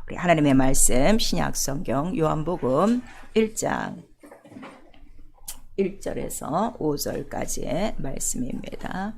우리 하나님의 말씀 신약성경 요한복음 1장 1절에서 5절까지의 말씀입니다.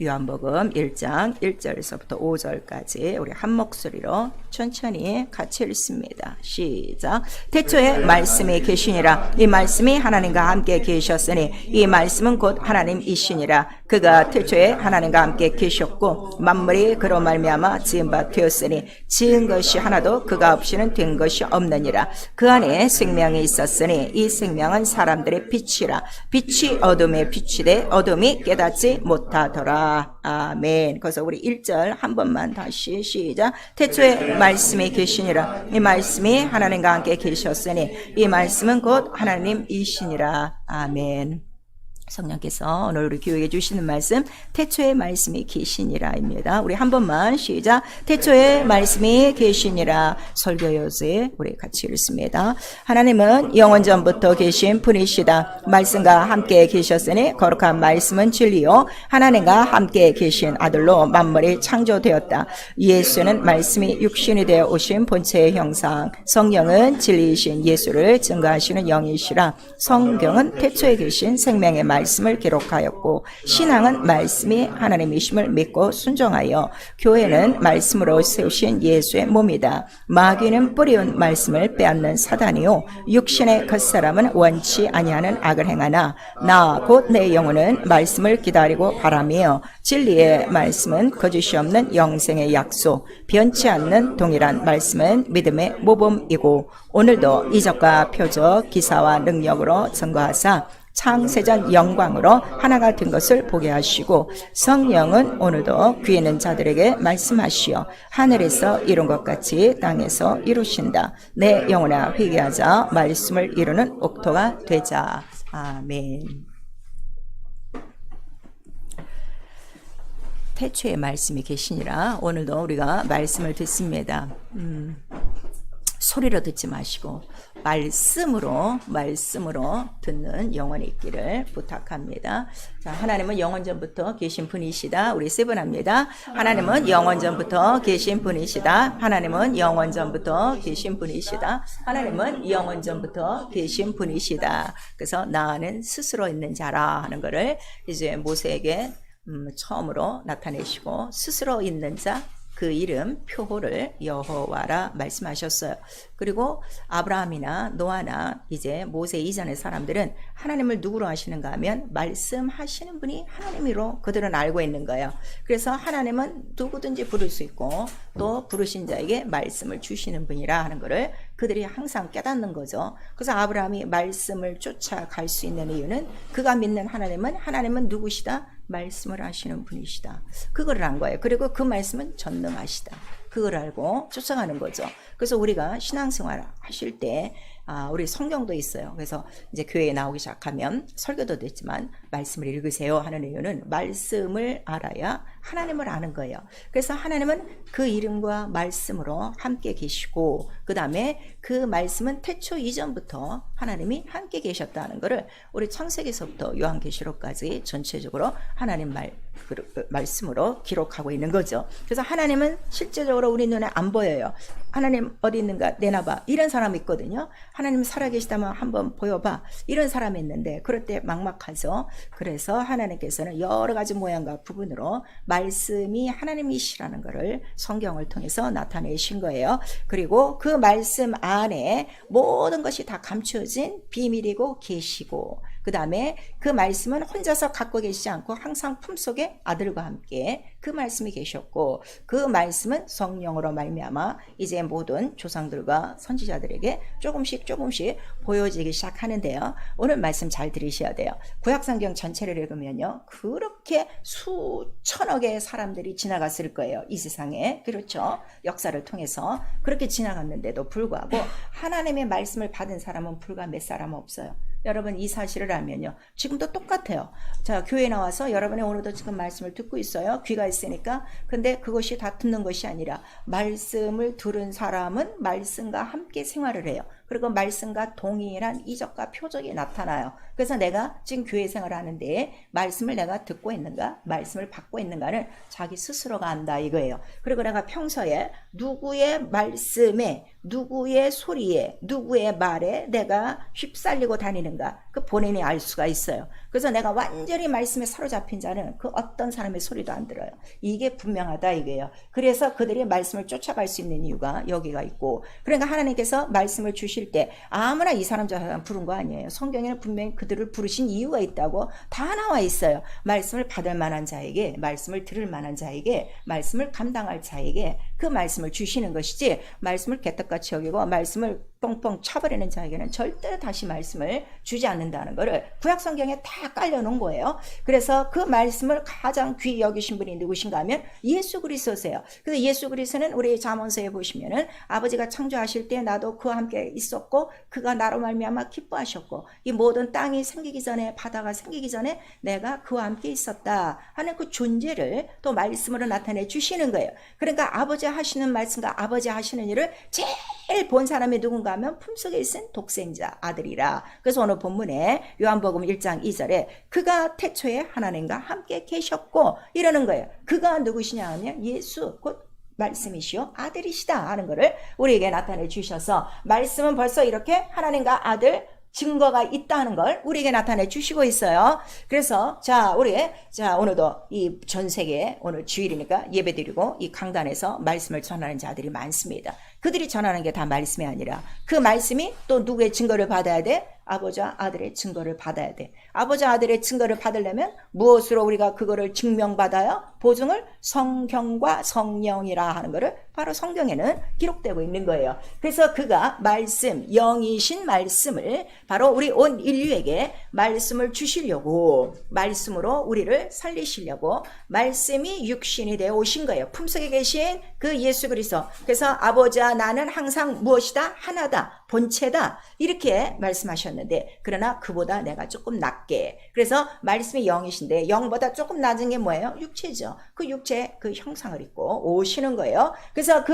요한복음 1장 1절에서부터 5절까지 우리 한 목소리로 천천히 같이 읽습니다. 시작. 태초에 말씀이 계시니라. 이 말씀이 하나님과 함께 계셨으니 이 말씀은 곧 하나님이시니라. 그가 태초에 하나님과 함께 계셨고 만물이 그로 말미암아 지은 바 되었으니 지은 것이 하나도 그가 없이는 된 것이 없느니라. 그 안에 생명이 있었으니 이 생명은 사람들의 빛이라. 빛이 어둠에 비치되 어둠이 깨닫지 못하더라. 아멘. 그래서 우리 1절 한 번만 다시 시작. 태초에 말씀이 계시니라. 이 말씀이 하나님과 함께 계셨으니 이 말씀은 곧 하나님이시니라. 아멘. 성령께서 오늘 우리 교회에 주시는 말씀 태초에 말씀이 계시니라입니다. 우리 한 번만 시작. 태초에 말씀이 계시니라. 설교요새 우리 같이 읽습니다. 하나님은 영원전부터 계신 분이시다. 말씀과 함께 계셨으니 거룩한 말씀은 진리요 하나님과 함께 계신 아들로 만물이 창조되었다. 예수는 말씀이 육신이 되어 오신 본체의 형상, 성령은 진리이신 예수를 증거하시는 영이시라. 성경은 태초에 계신 생명의 말씀을 기록하였고 신앙은 말씀이 하나님이심을 믿고 순종하여 교회는 말씀으로 세우신 예수의 몸이다. 마귀는 뿌리운 말씀을 빼앗는 사단이요 육신의 겉사람은 원치 아니하는 악을 행하나 나 곧 내 영혼은 말씀을 기다리고 바라며 진리의 말씀은 거짓이 없는 영생의 약속, 변치 않는 동일한 말씀은 믿음의 모범이고 오늘도 이적과 표적 기사와 능력으로 증거하사 창세전 영광으로 하나가 된 것을 보게 하시고 성령은 오늘도 귀 있는 자들에게 말씀하시어 하늘에서 이룬 것 같이 땅에서 이루신다. 내 영혼아 회개하자. 말씀을 이루는 옥토가 되자. 아멘. 태초에 말씀이 계시니라. 오늘도 우리가 말씀을 듣습니다. 소리로 듣지 마시고 말씀으로 듣는 영혼이 있기를 부탁합니다. 자, 하나님은 영원전부터 계신 분이시다. 우리 세 번 합니다. 하나님은 영원전부터 계신 분이시다. 하나님은 영원전부터 계신 분이시다. 하나님은 영원전부터 계신 분이시다. 그래서 나는 스스로 있는 자라 하는 것을 이제 모세에게 처음으로 나타내시고 스스로 있는 자 그 이름 표호를 여호와라 말씀하셨어요. 그리고 아브라함이나 노아나 이제 모세 이전의 사람들은 하나님을 누구로 하시는가 하면 말씀하시는 분이 하나님으로 그들은 알고 있는 거예요. 그래서 하나님은 누구든지 부를 수 있고 또 부르신 자에게 말씀을 주시는 분이라 하는 것을 그들이 항상 깨닫는 거죠. 그래서 아브라함이 말씀을 쫓아갈 수 있는 이유는 그가 믿는 하나님은 누구시다? 말씀을 하시는 분이시다. 그걸 안 거예요. 그리고 그 말씀은 전능하시다. 그걸 알고 쫓아가는 거죠. 그래서 우리가 신앙생활 하실 때 우리 성경도 있어요. 그래서 이제 교회에 나오기 시작하면 설교도 됐지만 말씀을 읽으세요 하는 이유는 말씀을 알아야 하나님을 아는 거예요. 그래서 하나님은 그 이름과 말씀으로 함께 계시고 그 다음에 그 말씀은 태초 이전부터 하나님이 함께 계셨다는 것을 우리 창세기서부터 요한계시록까지 전체적으로 하나님 말씀으로 기록하고 있는 거죠. 그래서 하나님은 실제적으로 우리 눈에 안 보여요. 하나님 어디 있는가 내놔봐 이런 사람이 있거든요. 하나님 살아계시다면 한번 보여봐 이런 사람이 있는데 그럴 때 막막하죠. 그래서 하나님께서는 여러 가지 모양과 부분으로 말씀이 하나님이시라는 것을 성경을 통해서 나타내신 거예요. 그리고 그 말씀 안에 모든 것이 다 감추어진 비밀이고 계시고 그 다음에 그 말씀은 혼자서 갖고 계시지 않고 항상 품속에 아들과 함께 그 말씀이 계셨고 그 말씀은 성령으로 말미암아 이제 모든 조상들과 선지자들에게 조금씩 보여지기 시작하는데요. 오늘 말씀 잘 들으셔야 돼요. 구약성경 전체를 읽으면요. 그렇게 수천억의 사람들이 지나갔을 거예요. 이 세상에. 그렇죠. 역사를 통해서 그렇게 지나갔는데도 불구하고 하나님의 말씀을 받은 사람은 불과 몇 사람 없어요. 여러분 이 사실을 알면요. 지금도 똑같아요. 자, 교회에 나와서 여러분이 오늘도 지금 말씀을 듣고 있어요. 귀가 있으니까. 근데 그것이 다 듣는 것이 아니라 말씀을 들은 사람은 말씀과 함께 생활을 해요. 그리고 말씀과 동일한 이적과 표적이 나타나요. 그래서 내가 지금 교회 생활을 하는데 말씀을 내가 듣고 있는가, 말씀을 받고 있는가는 자기 스스로가 안다 이거예요. 그리고 내가 평소에 누구의 말씀에, 누구의 소리에, 누구의 말에 내가 휩쓸리고 다니는가, 그 본인이 알 수가 있어요. 그래서 내가 완전히 말씀에 사로잡힌 자는 그 어떤 사람의 소리도 안 들어요. 이게 분명하다 이거예요. 그래서 그들이 말씀을 쫓아갈 수 있는 이유가 여기가 있고, 그러니까 하나님께서 말씀을 주실 때 아무나 이 사람 저 사람 부른 거 아니에요. 성경에는 분명히 그들을 부르신 이유가 있다고 다 나와 있어요. 말씀을 받을 만한 자에게, 말씀을 들을 만한 자에게, 말씀을 감당할 자에게 그 말씀을 주시는 것이지, 말씀을 개떡같이 여기고 말씀을 뻥뻥 쳐버리는 자에게는 절대로 다시 말씀을 주지 않는다는 것을 구약 성경에 다 깔려놓은 거예요. 그래서 그 말씀을 가장 귀히 여기신 분이 누구신가 하면 예수 그리스도세요. 그래서 예수 그리스도는 우리 잠언서에 보시면은 아버지가 창조하실 때 나도 그와 함께 있었고 그가 나로 말미암아 기뻐하셨고 이 모든 땅이 생기기 전에, 바다가 생기기 전에 내가 그와 함께 있었다 하는 그 존재를 또 말씀으로 나타내 주시는 거예요. 그러니까 아버지 하시는 말씀과 아버지 하시는 일을 제일 본 사람이 누군가 하면 품속에 있은 독생자 아들이라. 그래서 오늘 본문에 요한복음 1장 2절에 그가 태초에 하나님과 함께 계셨고 이러는 거예요. 그가 누구시냐 하면 예수 곧 말씀이시오 아들이시다 하는 것을 우리에게 나타내 주셔서, 말씀은 벌써 이렇게 하나님과 아들 증거가 있다는 걸 우리에게 나타내 주시고 있어요. 그래서 오늘도 이 전 세계 오늘 주일이니까 예배드리고 이 강단에서 말씀을 전하는 자들이 많습니다. 그들이 전하는 게 다 말씀이 아니라 그 말씀이 또 누구의 증거를 받아야 돼? 아버지와 아들의 증거를 받아야 돼. 아버지 아들의 증거를 받으려면 무엇으로 우리가 그거를 증명받아요? 보증을 성경과 성령이라 하는 것을 바로 성경에는 기록되고 있는 거예요. 그래서 그가 말씀, 영이신 말씀을 바로 우리 온 인류에게 말씀을 주시려고, 말씀으로 우리를 살리시려고 말씀이 육신이 되어 오신 거예요. 품속에 계신 그 예수 그리스도. 그래서 아버지와 나는 항상 무엇이다? 하나다. 본체다. 이렇게 말씀하셨는데, 그러나 그보다 내가 조금 낮게. 그래서 말씀이 영이신데 영보다 조금 낮은 게 뭐예요? 육체죠. 그 육체 그 형상을 입고 오시는 거예요. 그래서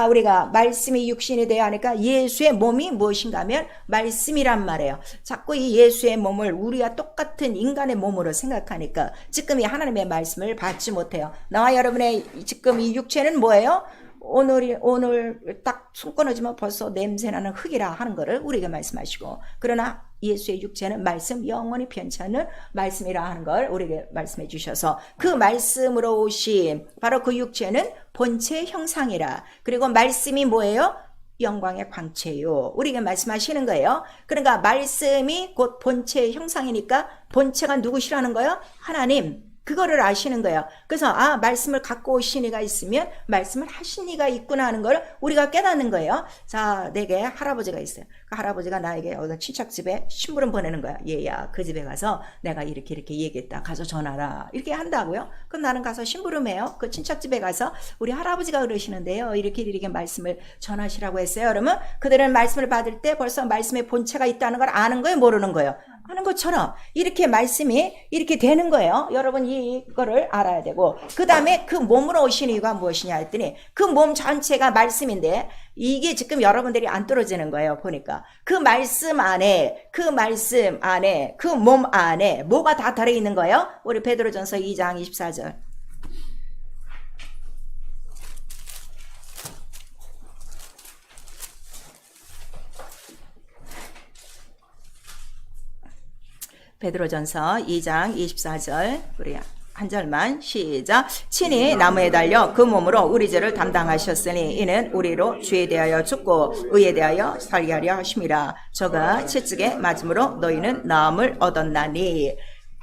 우리가 말씀이 육신이 되어 하니까 예수의 몸이 무엇인가 하면 말씀이란 말이에요. 자꾸 이 예수의 몸을 우리와 똑같은 인간의 몸으로 생각하니까 지금 이 하나님의 말씀을 받지 못해요. 나와 여러분의 지금 이 육체는 뭐예요? 오늘 딱 손 끊어지면 벌써 냄새나는 흙이라 하는 것을 우리에게 말씀하시고, 그러나 예수의 육체는 말씀, 영원히 변치 않는 말씀이라 하는 걸 우리에게 말씀해 주셔서 그 말씀으로 오신 바로 그 육체는 본체의 형상이라. 그리고 말씀이 뭐예요? 영광의 광채요. 우리에게 말씀하시는 거예요. 그러니까 말씀이 곧 본체의 형상이니까 본체가 누구시라는 거예요? 하나님. 그거를 아시는 거예요. 그래서 말씀을 갖고 오신 이가 있으면 말씀을 하신 이가 있구나 하는 걸 우리가 깨닫는 거예요. 자, 내게 할아버지가 있어요. 그 할아버지가 나에게 어떤 친척집에 심부름 보내는 거야. 얘야, 그 집에 가서 내가 이렇게 얘기했다. 가서 전하라. 이렇게 한다고요. 그럼 나는 가서 심부름해요. 그 친척집에 가서 우리 할아버지가 그러시는데요. 이렇게 말씀을 전하시라고 했어요. 그러면 그들은 말씀을 받을 때 벌써 말씀의 본체가 있다는 걸 아는 거예요? 모르는 거예요? 하는 것처럼 이렇게 말씀이 이렇게 되는 거예요. 여러분 이거를 알아야 되고, 그 다음에 그 몸으로 오신 이유가 무엇이냐 했더니 그 몸 전체가 말씀인데 이게 지금 여러분들이 안 떨어지는 거예요. 보니까 그 말씀 안에 그 몸 안에 뭐가 다 들어있는 거예요? 우리 베드로전서 2장 24절 베드로전서 2장 24절 우리 한 절만 시작. 친히 나무에 달려 그 몸으로 우리 죄를 담당하셨으니 이는 우리로 죄에 대하여 죽고 의에 대하여 살게 하려 하심이라. 저가 채찍에 맞음으로 너희는 나음을 얻었나니.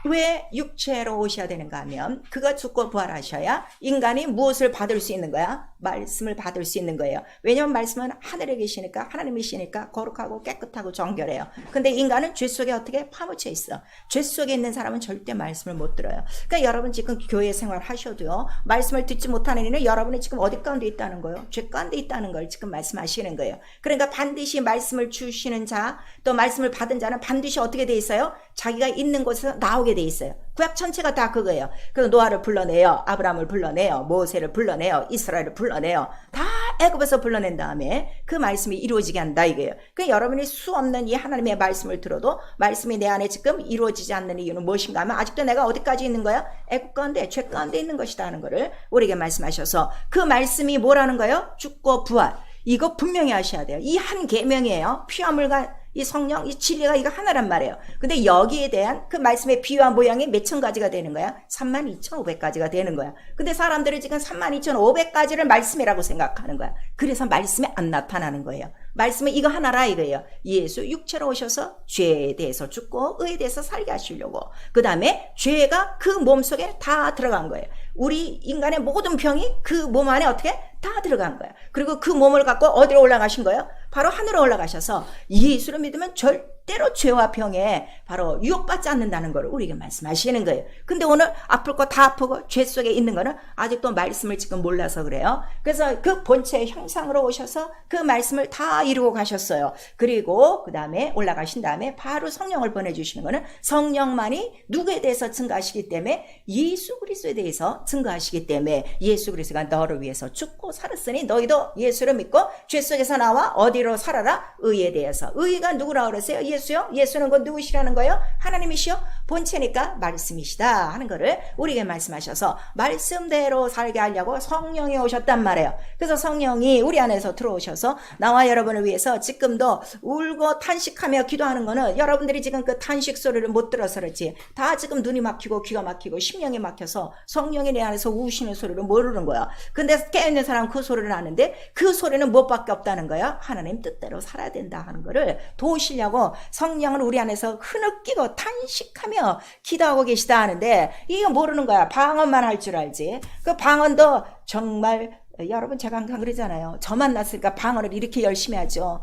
왜 육체로 오셔야 되는가 하면 그가 죽고 부활하셔야 인간이 무엇을 받을 수 있는 거야? 말씀을 받을 수 있는 거예요. 왜냐하면 말씀은 하늘에 계시니까, 하나님이시니까 거룩하고 깨끗하고 정결해요. 근데 인간은 죄 속에 어떻게 파묻혀 있어. 죄 속에 있는 사람은 절대 말씀을 못 들어요. 그러니까 여러분 지금 교회 생활 하셔도요, 말씀을 듣지 못하는 이는 여러분이 지금 어디 가운데 있다는 거예요? 죄 가운데 있다는 걸 지금 말씀하시는 거예요. 그러니까 반드시 말씀을 주시는 자, 또 말씀을 받은 자는 반드시 어떻게 돼 있어요? 자기가 있는 곳에서 나오게 돼 있어요. 구약 전체가 다 그거예요. 그 노아를 불러내요, 아브라함을 불러내요, 모세를 불러내요, 이스라엘을 불러내요. 다 애굽에서 불러낸 다음에 그 말씀이 이루어지게 한다 이거예요. 그 여러분이 수 없는 이 하나님의 말씀을 들어도 말씀이 내 안에 지금 이루어지지 않는 이유는 무엇인가 하면 아직도 내가 어디까지 있는 거야? 애굽 가운데, 죄 가운데 있는 것이다 하는 것을 우리에게 말씀하셔서 그 말씀이 뭐라는 거예요? 죽고 부활. 이거 분명히 아셔야 돼요. 이 한 계명이에요. 피와 물과 이 성령, 이 진리가 이거 하나란 말이에요. 근데 여기에 대한 그 말씀의 비유와 모양이 몇천 가지가 되는 거야? 32,500가지가 되는 거야. 근데 사람들이 지금 32,500가지를 말씀이라고 생각하는 거야. 그래서 말씀이 안 나타나는 거예요. 말씀은 이거 하나라 이거예요. 예수 육체로 오셔서 죄에 대해서 죽고 의에 대해서 살게 하시려고. 그 다음에 죄가 그 몸속에 다 들어간 거예요. 우리 인간의 모든 병이 그 몸 안에 어떻게? 다 들어간 거야. 그리고 그 몸을 갖고 어디로 올라가신 거예요? 바로 하늘로 올라가셔서 예수를 믿으면 절대로 죄와 병에 바로 유혹받지 않는다는 걸 우리에게 말씀하시는 거예요. 근데 오늘 아플 거 다 아프고 죄 속에 있는 거는 아직도 말씀을 지금 몰라서 그래요. 그래서 그 본체의 형상으로 오셔서 그 말씀을 다 이루고 가셨어요. 그리고 그 다음에 올라가신 다음에 바로 성령을 보내주시는 거는 성령만이 누구에 대해서 증거하시기 때문에 예수 그리스도에 대해서 증거하시기 때문에 예수 그리스도가 너를 위해서 죽고 살았으니 너희도 예수를 믿고 죄 속에서 나와 어디로 살아라? 의에 대해서. 의가 누구라고 그러세요? 예수요? 예수는 그 누구시라는 거예요? 하나님이시요? 본체니까 말씀이시다 하는 거를 우리에게 말씀하셔서 말씀대로 살게 하려고 성령이 오셨단 말이에요. 그래서 성령이 우리 안에서 들어오셔서 나와 여러분을 위해서 지금도 울고 탄식하며 기도하는 거는 여러분들이 지금 그 탄식 소리를 못 들어서 그렇지. 다 지금 눈이 막히고 귀가 막히고 심령이 막혀서 성령이 내 안에서 우시는 소리를 모르는 거야. 근데 깨어있는 사람은 그 소리를 아는데 그 소리는 무엇밖에 없다는 거야. 하나님 뜻대로 살아야 된다 하는 거를 도우시려고 성령을 우리 안에서 흐느끼고 탄식하며 기도하고 계시다 하는데 이거 모르는 거야. 방언만 할 줄 알지. 그 방언도 정말 여러분 제가 항상 그러잖아요. 저 만났으니까 방언을 이렇게 열심히 하죠.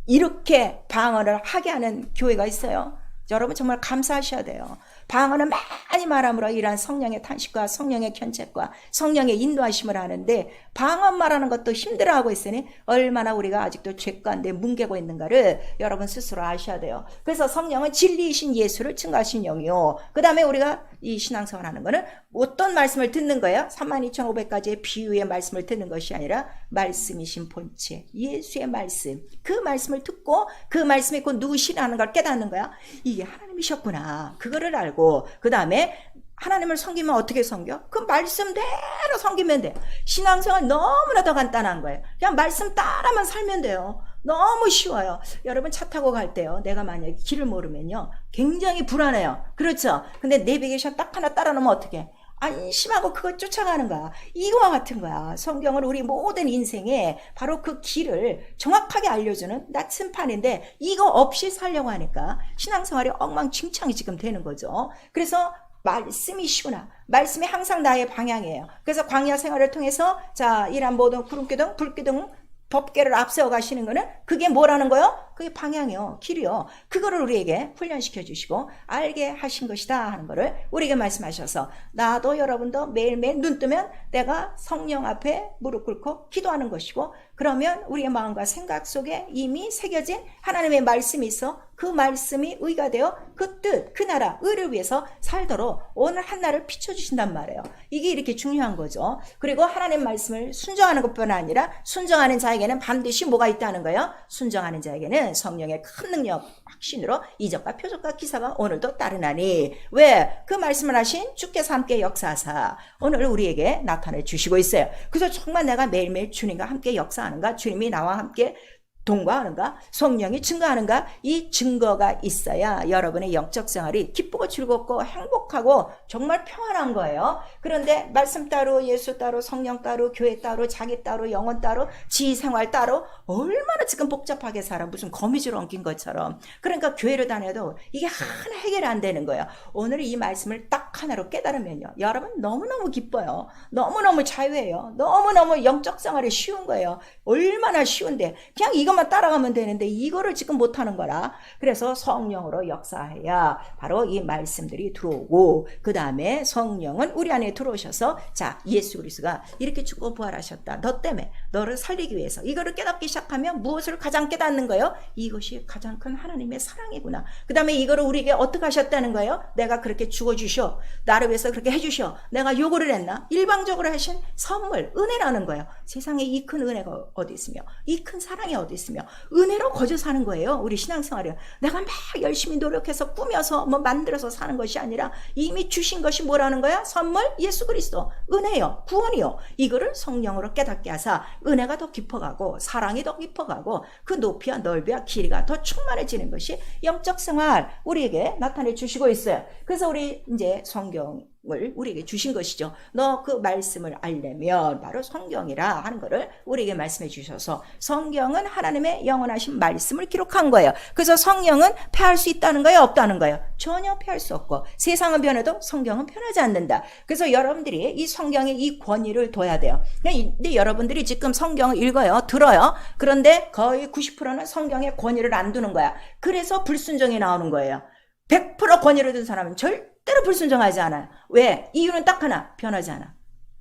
이렇게 방언을 하게 하는 교회가 있어요. 여러분 정말 감사하셔야 돼요. 방언을 많이 말함으로 이러한 성령의 탄식과 성령의 견책과 성령의 인도하심을 하는데 방언 말하는 것도 힘들어하고 있으니 얼마나 우리가 아직도 죄 가운데 뭉개고 있는가를 여러분 스스로 아셔야 돼요. 그래서 성령은 진리이신 예수를 증거하신 영이요. 그 다음에 우리가 이 신앙생활 하는 거는 어떤 말씀을 듣는 거예요? 32,500가지의 비유의 말씀을 듣는 것이 아니라 말씀이신 본체 예수의 말씀, 그 말씀을 듣고 그 말씀이 곧 누구시라는 걸 깨닫는 거야. 이게 하나님이셨구나. 그거를 알고 그 다음에 하나님을 섬기면 어떻게 섬겨? 그 말씀대로 섬기면 돼요. 신앙생활 너무나 더 간단한 거예요. 그냥 말씀 따라만 살면 돼요. 너무 쉬워요. 여러분 차 타고 갈 때요. 내가 만약에 길을 모르면요. 굉장히 불안해요. 그렇죠? 근데 내비게이션 딱 하나 따라 놓으면 어떻게? 안심하고 그걸 쫓아가는 거야. 이거와 같은 거야. 성경은 우리 모든 인생에 바로 그 길을 정확하게 알려주는 나침판인데 이거 없이 살려고 하니까 신앙생활이 엉망진창이 지금 되는 거죠. 그래서 말씀이시구나. 말씀이 항상 나의 방향이에요. 그래서 광야 생활을 통해서 자 이란 모든 구름기둥 불기둥 법궤를 앞세워 가시는 거는 그게 뭐라는 거요? 그게 방향이요. 길이요. 그거를 우리에게 훈련시켜 주시고 알게 하신 것이다 하는 거를 우리에게 말씀하셔서 나도 여러분도 매일매일 눈 뜨면 내가 성령 앞에 무릎 꿇고 기도하는 것이고 그러면 우리의 마음과 생각 속에 이미 새겨진 하나님의 말씀이 있어 그 말씀이 의가 되어 그 뜻, 그 나라, 의를 위해서 살도록 오늘 한날을 비춰주신단 말이에요. 이게 이렇게 중요한 거죠. 그리고 하나님 말씀을 순종하는 것뿐 아니라 순종하는 자에게는 반드시 뭐가 있다는 거예요? 순종하는 자에게는 성령의 큰 능력, 확신으로 이적과 표적과 기사가 오늘도 따르나니 왜? 그 말씀을 하신 주께서 함께 역사하사 오늘 우리에게 나타내 주시고 있어요. 그래서 정말 내가 매일매일 주님과 함께 역사하는가? 주님이 나와 함께 동거하는가? 성령이 증거하는가? 이 증거가 있어야 여러분의 영적 생활이 기쁘고 즐겁고 행복하고 정말 평안한 거예요. 그런데 말씀 따로 예수 따로 성령 따로 교회 따로 자기 따로 영혼 따로 지생활 따로 얼마나 지금 복잡하게 살아. 무슨 거미줄 엉킨 것처럼. 그러니까 교회를 다녀도 이게 하나 해결이 안 되는 거예요. 오늘 이 말씀을 딱 하나로 깨달으면요. 여러분 너무너무 기뻐요. 너무너무 자유해요. 너무너무 영적 생활이 쉬운 거예요. 얼마나 쉬운데 그냥 이것만 따라가면 되는데 이거를 지금 못하는 거라. 그래서 성령으로 역사해야 바로 이 말씀들이 들어오고 그 다음에 성령은 우리 안에 들어오셔서 자 예수 그리스도가 이렇게 죽고 부활하셨다. 너 때문에 너를 살리기 위해서. 이거를 깨닫기 시작하면 무엇을 가장 깨닫는 거예요? 이것이 가장 큰 하나님의 사랑이구나. 그 다음에 이거를 우리에게 어떻게 하셨다는 거예요? 내가 그렇게 죽어주셔. 나를 위해서 그렇게 해주셔. 내가 요구를 했나? 일방적으로 하신 선물, 은혜라는 거예요. 세상에 이 큰 은혜가 어디 있으며, 이 큰 사랑이 어디 있으며, 은혜로 거저 사는 거예요. 우리 신앙생활은. 내가 막 열심히 노력해서 꾸며서 뭐 만들어서 사는 것이 아니라 이미 주신 것이 뭐라는 거야? 선물? 예수 그리스도. 은혜요. 구원이요. 이거를 성령으로 깨닫게 하사 은혜가 더 깊어가고 사랑이 더 깊어가고 그 높이와 넓이와 길이가 더 충만해지는 것이 영적 생활 우리에게 나타내 주시고 있어요. 그래서 우리 이제 성경을 우리에게 주신 것이죠. 너 그 말씀을 알려면 바로 성경이라 하는 것을 우리에게 말씀해 주셔서 성경은 하나님의 영원하신 말씀을 기록한 거예요. 그래서 성령은 패할 수 있다는 거예요? 없다는 거예요? 전혀 패할 수 없고 세상은 변해도 성경은 변하지 않는다. 그래서 여러분들이 이 성경의 이 권위를 둬야 돼요. 근데 여러분들이 지금 성경을 읽어요. 들어요. 그런데 거의 90%는 성경의 권위를 안 두는 거야. 그래서 불순종이 나오는 거예요. 100% 권위를 둔 사람은 절대로 불순종하지 않아요. 왜? 이유는 딱 하나. 변하지 않아.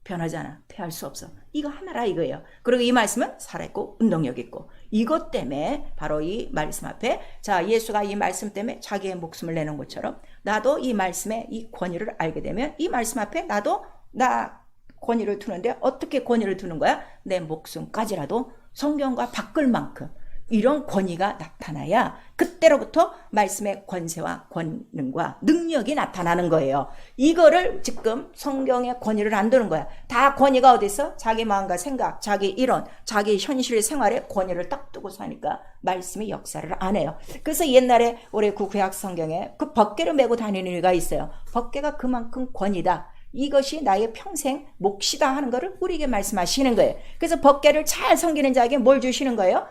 변하지 않아. 패할 수 없어. 이거 하나라 이거예요. 그리고 이 말씀은 살아있고 운동력 있고 이것 때문에 바로 이 말씀 앞에 자 예수가 이 말씀 때문에 자기의 목숨을 내는 것처럼 나도 이 말씀의 이 권위를 알게 되면 이 말씀 앞에 나도 나 권위를 두는데 어떻게 권위를 두는 거야? 내 목숨까지라도 성경과 바꿀 만큼 이런 권위가 나타나야 그때로부터 말씀의 권세와 권능과 능력이 나타나는 거예요. 이거를 지금 성경의 권위를 안 두는 거야. 다 권위가 어디 있어? 자기 마음과 생각, 자기 이론, 자기 현실의 생활에 권위를 딱 두고 사니까 말씀이 역사를 안 해요. 그래서 옛날에 우리 그 구약 성경에 그 법궤를 메고 다니는 이가 있어요. 법궤가 그만큼 권위다. 이것이 나의 평생 몫이다 하는 것을 우리에게 말씀하시는 거예요. 그래서 법궤를 잘 섬기는 자에게 뭘 주시는 거예요?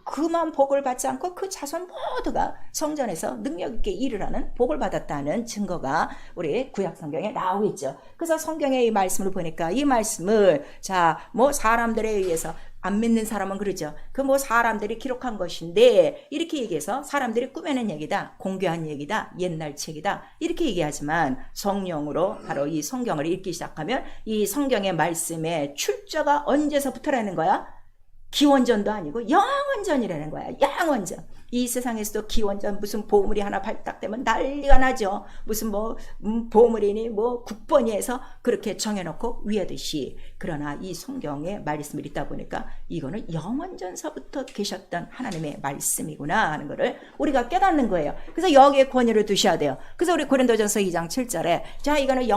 그만 복을 받지 않고 그 자손 모두가 성전에서 능력 있게 일을 하는 복을 받았다는 증거가 우리 구약 성경에 나오고 있죠. 그래서 성경의 이 말씀을 보니까 이 말씀을 자 뭐 사람들에 의해서 안 믿는 사람은 그러죠. 그 뭐 사람들이 기록한 것인데 이렇게 얘기해서 사람들이 꾸며낸 얘기다, 공개한 얘기다, 옛날 책이다 이렇게 얘기하지만 성령으로 바로 이 성경을 읽기 시작하면 이 성경의 말씀의 출처가 언제서부터라는 거야? 기원전도 아니고 영원전이라는 거야. 영원전. 이 세상에서도 기원전 무슨 보물이 하나 발탁되면 난리가 나죠. 무슨 뭐 보물이니 뭐 국번이 해서 그렇게 정해놓고 위하듯이. 그러나 이 성경의 말씀을 읽다 보니까 이거는 영원전서부터 계셨던 하나님의 말씀이구나 하는 것을 우리가 깨닫는 거예요. 그래서 여기에 권위를 두셔야 돼요. 그래서 우리 고린도전서 2장 7절에 자 이거는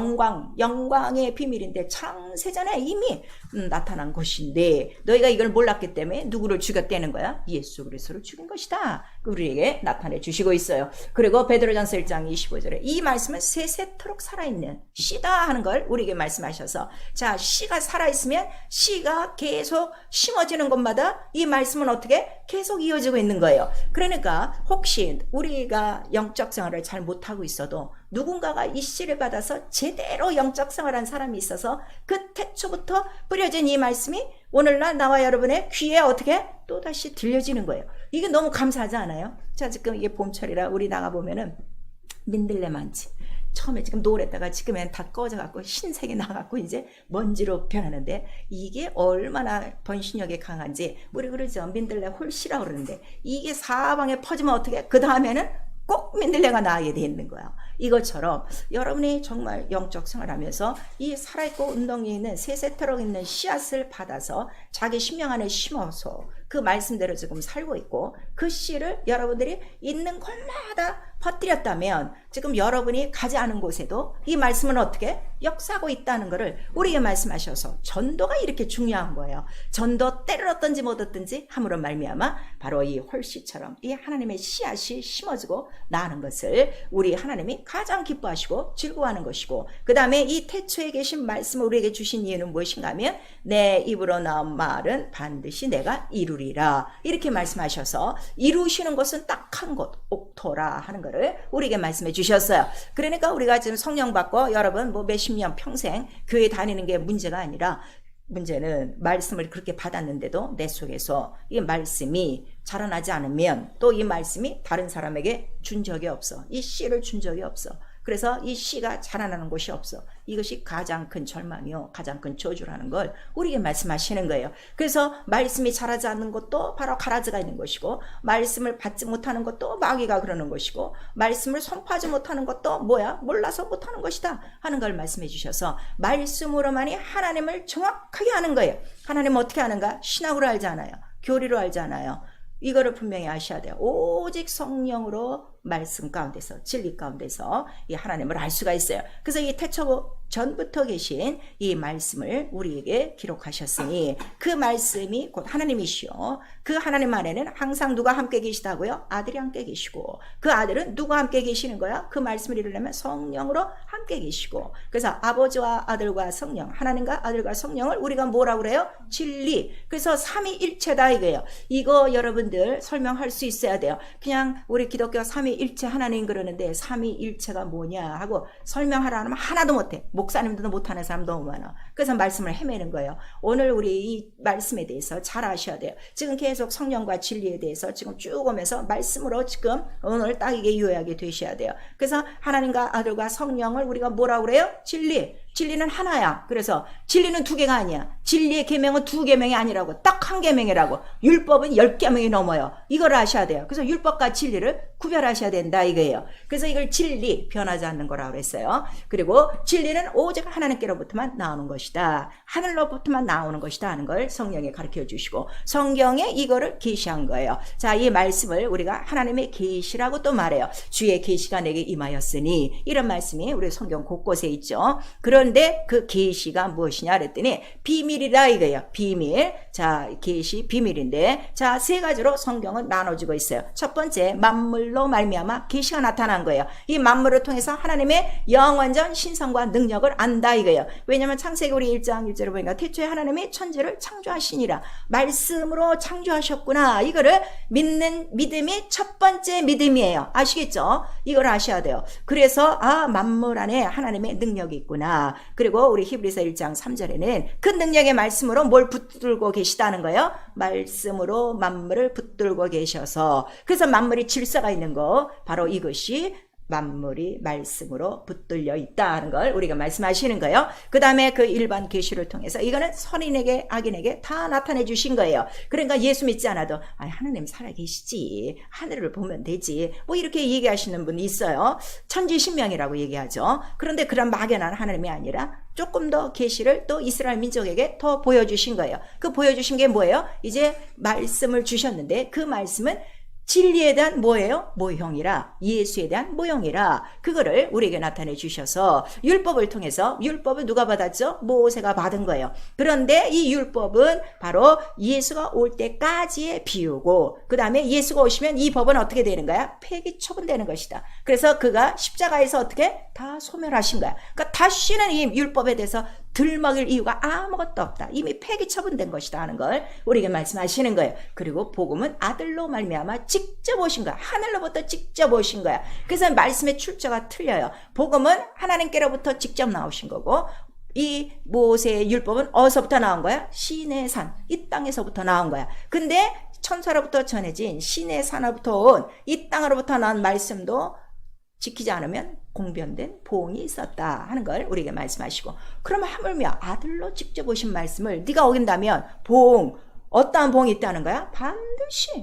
영광의 비밀인데 창세전에 이미 나타난 것인데 너희가 이걸 몰랐기 때문에 누구를 죽였다는 거야? 예수 그리스도를 죽인 것이다. 우리에게 나타내 주시고 있어요. 그리고 베드로전서 1장 25절에 이 말씀은 세세토록 살아있는 씨다 하는 걸 우리에게 말씀하셔서 자 씨가 살아있으면 씨가 계속 심어지는 곳마다 이 말씀은 어떻게 계속 이어지고 있는 거예요. 그러니까 혹시 우리가 영적 생활을 잘 못하고 있어도 누군가가 이 씨를 받아서 제대로 영적 생활한 사람이 있어서 그 태초부터 뿌려진 이 말씀이 오늘날 나와 여러분의 귀에 어떻게 또다시 들려지는 거예요. 이게 너무 감사하지 않아요? 자 지금 이게 봄철이라 우리 나가보면은 민들레 많지. 처음에 지금 노랬다가 지금은 다 꺼져갖고 흰색이 나갖고 이제 먼지로 변하는데 이게 얼마나 번식력이 강한지 우리 그러죠. 민들레 홀씨라고 그러는데 이게 사방에 퍼지면 어떻게 그 다음에는 꼭 민들레가 나게 돼 있는 거야. 이것처럼 여러분이 정말 영적 생활하면서 이 살아있고 운동이 있는 세세토록 있는 씨앗을 받아서 자기 심령 안에 심어서 그 말씀대로 지금 살고 있고 그 씨를 여러분들이 있는 곳마다 퍼뜨렸다면 지금 여러분이 가지 않은 곳에도 이 말씀은 어떻게 역사하고 있다는 것을 우리에게 말씀하셔서 전도가 이렇게 중요한 거예요. 전도 때를 얻든지 못 얻든지 함으로 말미암아 바로 이 홀씨처럼 이 하나님의 씨앗이 심어지고 나는 것을 우리 하나님이 가장 기뻐하시고 즐거워하는 것이고 그 다음에 이 태초에 계신 말씀을 우리에게 주신 이유는 무엇인가 하면 내 입으로 나온 말은 반드시 내가 이루리라 이렇게 말씀하셔서 이루시는 것은 딱 한 곳 옥토라 하는 것을 우리에게 말씀해 주셨어요. 그러니까 우리가 지금 성령 받고 여러분 뭐 몇십 년 평생 교회 다니는 게 문제가 아니라 문제는 말씀을 그렇게 받았는데도 내 속에서 이 말씀이 자라나지 않으면 또 이 말씀이 다른 사람에게 준 적이 없어. 이 씨를 준 적이 없어. 그래서 이 씨가 자라나는 곳이 없어. 이것이 가장 큰 절망이요, 가장 큰 저주라는 걸 우리에게 말씀하시는 거예요. 그래서 말씀이 자라지 않는 것도 바로 가라지가 있는 것이고, 말씀을 받지 못하는 것도 마귀가 그러는 것이고, 말씀을 선포하지 못하는 것도 뭐야? 몰라서 못하는 것이다 하는 걸 말씀해 주셔서, 말씀으로만이 하나님을 정확하게 아는 거예요. 하나님 어떻게 아는가? 신학으로 알지 않아요. 교리로 알지 않아요. 이거를 분명히 아셔야 돼요. 오직 성령으로 말씀 가운데서, 진리 가운데서 이 하나님을 알 수가 있어요. 그래서 이 태초 전부터 계신 이 말씀을 우리에게 기록하셨으니, 그 말씀이 곧 하나님이시요, 그 하나님 안에는 항상 누가 함께 계시다고요? 아들이 함께 계시고, 그 아들은 누가 함께 계시는 거야? 그 말씀을 이루려면 성령으로 함께 계시고, 그래서 아버지와 아들과 성령, 하나님과 아들과 성령을 우리가 뭐라고 그래요? 진리. 그래서 삼위일체다 이거예요. 이거 여러분들 설명할 수 있어야 돼요. 그냥 우리 기독교 삼위일체 하나님 그러는데 삼위일체가 뭐냐 하고 설명하라 하면 하나도 못해. 목사님들도 못하는 사람 너무 많아. 그래서 말씀을 헤매는 거예요. 오늘 우리 이 말씀에 대해서 잘 아셔야 돼요. 지금 계속 성령과 진리에 대해서 지금 쭉 오면서 말씀으로 지금 오늘 딱 이게 요약이 되셔야 돼요. 그래서 하나님과 아들과 성령을 우리가 뭐라고 그래요? 진리. 진리는 하나야. 그래서 진리는 두 개가 아니야. 진리의 계명은 두 계명이 아니라고, 딱 한 계명이라고. 율법은 10계명이 넘어요. 이걸 아셔야 돼요. 그래서 율법과 진리를 구별하셔야 된다 이거예요. 그래서 이걸 진리, 변하지 않는 거라고 그랬어요. 그리고 진리는 오직 하나님께로부터만 나오는 것이다, 하늘로부터만 나오는 것이다 하는 걸 성령이 가르쳐 주시고, 성경에 이거를 계시한 거예요. 자, 이 말씀을 우리가 하나님의 계시라고 또 말해요. 주의 계시가 내게 임하였으니, 이런 말씀이 우리 성경 곳곳에 있죠. 그런데 그 계시가 무엇이냐 그랬더니 비밀이다 이거예요. 비밀. 자, 계시 비밀인데, 자, 세 가지로 성경은 나눠지고 있어요. 첫 번째, 만물로 말미암아 계시가 나타난 거예요. 이 만물을 통해서 하나님의 영원전 신성과 능력을 안다 이거예요. 왜냐하면 창세기 우리 1장 1절을 보니까 태초에 하나님이 천지를 창조하시니라, 말씀으로 창조하셨구나, 이거를 믿는 믿음이 첫 번째 믿음이에요. 아시겠죠? 이걸 아셔야 돼요. 그래서 만물 안에 하나님의 능력이 있구나. 그리고 우리 히브리서 1장 3절에는 그 능력의 말씀으로 뭘 붙들고 계시다는 거예요. 말씀으로 만물을 붙들고 계셔서, 그래서 만물이 질서가 있는 거, 바로 이것이 만물이 말씀으로 붙들려 있다는 걸 우리가 말씀하시는 거예요. 그 다음에 그 일반 계시를 통해서 이거는 선인에게 악인에게 다 나타내 주신 거예요. 그러니까 예수 믿지 않아도 하나님 살아계시지, 하늘을 보면 되지, 뭐 이렇게 얘기하시는 분이 있어요. 천지신명이라고 얘기하죠. 그런데 그런 막연한 하나님이 아니라 조금 더 계시를 또 이스라엘 민족에게 더 보여주신 거예요. 그 보여주신 게 뭐예요? 이제 말씀을 주셨는데, 그 말씀은 진리에 대한 뭐예요? 모형이라, 예수에 대한 모형이라, 그거를 우리에게 나타내 주셔서, 율법을 통해서, 율법을 누가 받았죠? 모세가 받은 거예요. 그런데 이 율법은 바로 예수가 올 때까지의 비유고, 그 다음에 예수가 오시면 이 법은 어떻게 되는 거야? 폐기 처분되는 것이다. 그래서 그가 십자가에서 어떻게 다 소멸하신 거야. 그러니까 다시는 이 율법에 대해서 들먹일 이유가 아무것도 없다, 이미 폐기 처분된 것이다 하는 걸 우리에게 말씀하시는 거예요. 그리고 복음은 아들로 말미암아 직접 오신 거야. 하늘로부터 직접 오신 거야. 그래서 말씀의 출처가 틀려요. 복음은 하나님께로부터 직접 나오신 거고, 이 모세의 율법은 어디서부터 나온 거야? 시내산, 이 땅에서부터 나온 거야. 근데 천사로부터 전해진 시내산으로부터 온 이 땅으로부터 나온 말씀도 지키지 않으면 공변된 보응이 있었다 하는 걸 우리에게 말씀하시고, 그러면 하물며 아들로 직접 오신 말씀을 네가 어긴다면 보응, 어떠한 보응이 있다는 거야?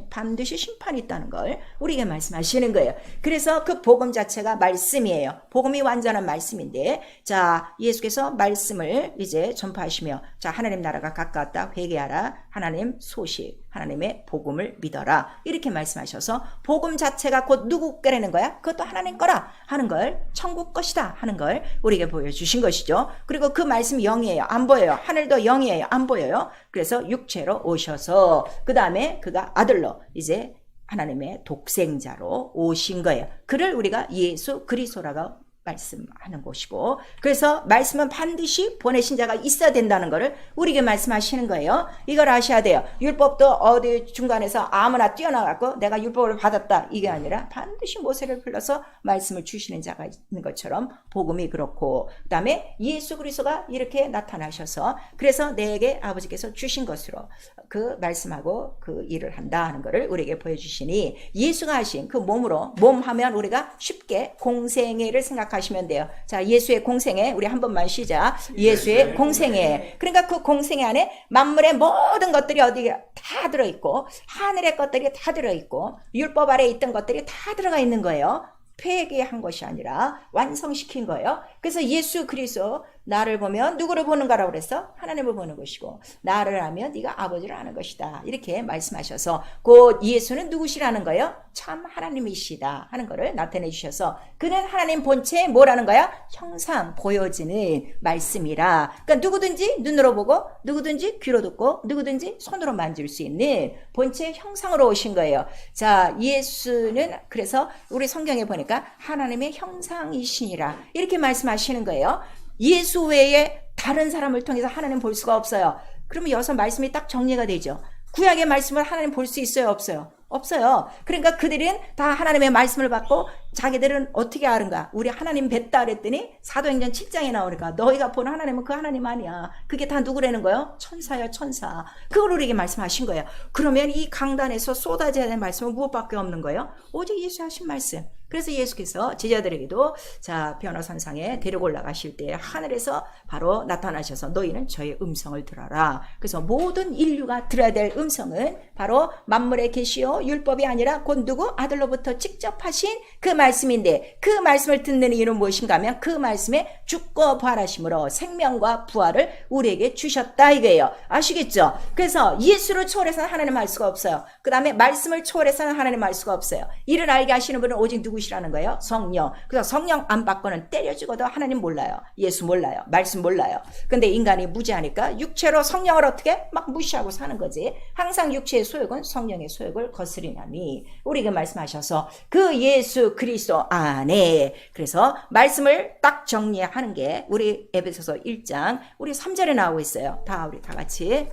반드시 심판이 있다는 걸 우리에게 말씀하시는 거예요. 그래서 그 복음 자체가 말씀이에요. 복음이 완전한 말씀인데, 자, 예수께서 말씀을 이제 전파하시며, 자, 하나님 나라가 가까웠다, 회개하라, 하나님 소식, 하나님의 복음을 믿어라, 이렇게 말씀하셔서 복음 자체가 곧 누구 거라는 거야? 그것도 하나님 거라 하는 걸, 천국 것이다 하는 걸 우리에게 보여주신 것이죠. 그리고 그 말씀이 영이에요. 안 보여요. 하늘도 영이에요. 안 보여요. 그래서 육체로 오셔서 그 다음에 그가 아들로 이제 하나님의 독생자로 오신 거예요. 그를 우리가 예수 그리스도라고 말씀하는 것이고, 그래서 말씀은 반드시 보내신 자가 있어야 된다는 것을 우리에게 말씀하시는 거예요. 이걸 아셔야 돼요. 율법도 어디 중간에서 아무나 뛰어나가고 내가 율법을 받았다, 이게 아니라 반드시 모세를 불러서 말씀을 주시는 자가 있는 것처럼 복음이 그렇고, 그 다음에 예수 그리스도가 이렇게 나타나셔서, 그래서 내게 아버지께서 주신 것으로 그 말씀하고 그 일을 한다 하는 것을 우리에게 보여주시니, 예수가 하신 그 몸으로, 몸 하면 우리가 쉽게 공생애를 생각하시면 생각하시면 돼요. 자, 예수의 공생애 우리 한 번만 시작. 예수의 공생애. 그러니까 그 공생애 안에 만물의 모든 것들이 어디 다 들어있고 하늘의 것들이 다 들어있고 율법 아래에 있던 것들이 다 들어가 있는 거예요. 폐기한 것이 아니라 완성시킨 거예요. 그래서 예수 그리스도 나를 보면 누구를 보는가라고 그랬어? 하나님을 보는 것이고 나를 알면 네가 아버지를 아는 것이다. 이렇게 말씀하셔서 곧 예수는 누구시라는 거예요? 참 하나님이시다 하는 것을 나타내 주셔서 그는 하나님 본체에 뭐라는 거야? 형상 보여지는 말씀이라. 그러니까 누구든지 눈으로 보고 누구든지 귀로 듣고 누구든지 손으로 만질 수 있는 본체의 형상으로 오신 거예요. 자, 예수는 그래서 우리 성경에 보니까 하나님의 형상이시니라 이렇게 말씀하시는 거예요. 예수 외에 다른 사람을 통해서 하나님 볼 수가 없어요. 그러면 여기서 말씀이 딱 정리가 되죠. 구약의 말씀을 하나님 볼 수 있어요? 없어요? 없어요. 그러니까 그들은 다 하나님의 말씀을 받고 자기들은 어떻게 아는가? 우리 하나님 뵀다 그랬더니 사도행전 7장에 나오니까 너희가 보는 하나님은 그 하나님 아니야. 그게 다 누구라는 거예요? 천사야 천사. 그걸 우리에게 말씀하신 거예요. 그러면 이 강단에서 쏟아져야 될 말씀은 무엇밖에 없는 거예요? 오직 예수 하신 말씀. 그래서 예수께서 제자들에게도 자 변화산상에 데리고 올라가실 때 하늘에서 바로 나타나셔서 너희는 저의 음성을 들어라. 그래서 모든 인류가 들어야 될 음성은 바로 만물의 계시요 율법이 아니라 곧 누구? 아들로부터 직접 하신 그 말씀인데 그 말씀을 듣는 이유는 무엇인가 하면 그 말씀에 죽고 부활하심으로 생명과 부활을 우리에게 주셨다 이거예요. 아시겠죠? 그래서 예수를 초월해서는 하나님 알 수가 없어요. 그 다음에 말씀을 초월해서는 하나님 알 수가 없어요. 이를 알게 하시는 분은 오직 누구시라는 거예요? 성령. 그래서 성령 안 받고는 때려 죽어도 하나님 몰라요. 예수 몰라요. 말씀 몰라요. 근데 인간이 무지하니까 육체로 성령을 어떻게 막 무시하고 사는 거지. 항상 육체의 소욕은 성령의 소욕을 거스리나니 우리에게 말씀하셔서 그 예수 그리스도 안에 그래서 말씀을 딱 정리하는 게 우리 에베소서 1장 우리 3절에 나오고 있어요. 우리 다 같이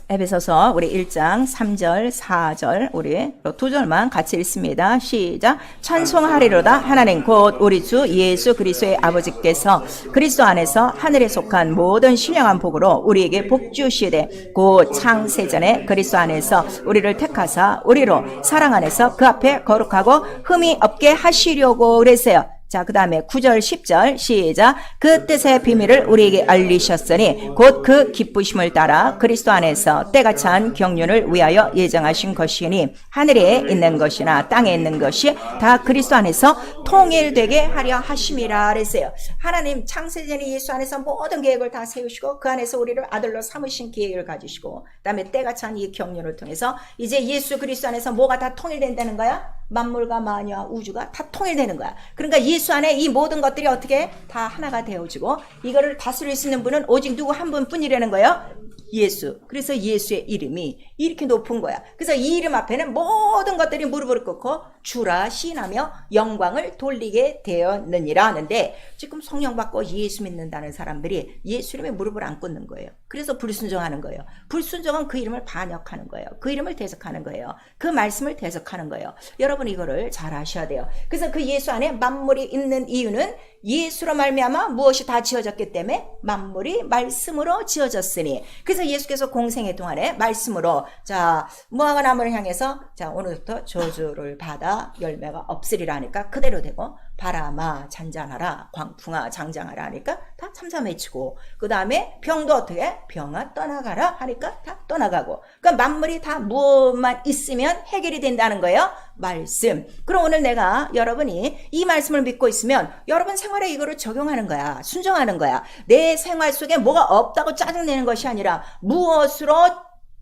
에베소서 우리 1장 3절 4절 우리 두 절만 같이 읽습니다. 시작. 찬송하리로다 하나님 곧 우리 주 예수 그리스도의 아버지께서 그리스도 안에서 하늘에 속한 모든 신령한 복으로 우리에게 복 주시되 곧 창세전에 그리스도 안에서 우리를 택하사 우리로 사랑 안에서 그 앞에 거룩하고 흠이 없게 하시려고 그랬어요. 자, 그 다음에 9절 10절 시작. 그 뜻의 비밀을 우리에게 알리셨으니 곧 그 기쁘심을 따라 그리스도 안에서 때가 찬 경륜을 위하여 예정하신 것이니 하늘에 있는 것이나 땅에 있는 것이 다 그리스도 안에서 통일되게 하려 하심이라 그랬어요. 하나님 창세전에 예수 안에서 모든 계획을 다 세우시고 그 안에서 우리를 아들로 삼으신 계획을 가지시고 그 다음에 때가 찬 이 경륜을 통해서 이제 예수 그리스도 안에서 뭐가 다 통일된다는 거야? 만물과 만유와 우주가 다 통일되는 거야. 그러니까 예수 안에 이 모든 것들이 어떻게 다 하나가 되어지고 이거를 다스릴 수 있는 분은 오직 누구 한 분뿐이라는 거예요. 예수. 그래서 예수의 이름이 이렇게 높은 거야. 그래서 이 이름 앞에는 모든 것들이 무릎을 꿇고 주라 시인하며 영광을 돌리게 되었느니라 하는데 지금 성령 받고 예수 믿는다는 사람들이 예수 이름에 무릎을 안 꿇는 거예요. 그래서 불순종하는 거예요. 불순종은 그 이름을 반역하는 거예요. 그 이름을 대적하는 거예요. 그 말씀을 대적하는 거예요. 여러분 이거를 잘 아셔야 돼요. 그래서 그 예수 안에 만물이 있는 이유는 예수로 말미암아 무엇이 다 지어졌기 때문에 만물이 말씀으로 지어졌으니 그래서 예수께서 공생의 동안에 말씀으로 자 무화과 나무를 향해서 자 오늘부터 저주를 받아 열매가 없으리라 하니까 그대로 되고 바람아 잔잔하라 광풍아 장장하라 하니까 다 참삼해치고 그 다음에 병도 어떻게 병아 떠나가라 하니까 다 떠나가고 그러니까 만물이 다 무엇만 있으면 해결이 된다는 거예요. 말씀. 그럼 오늘 내가 여러분이 이 말씀을 믿고 있으면 여러분 생활에 이거를 적용하는 거야. 순종하는 거야. 내 생활 속에 뭐가 없다고 짜증내는 것이 아니라 무엇으로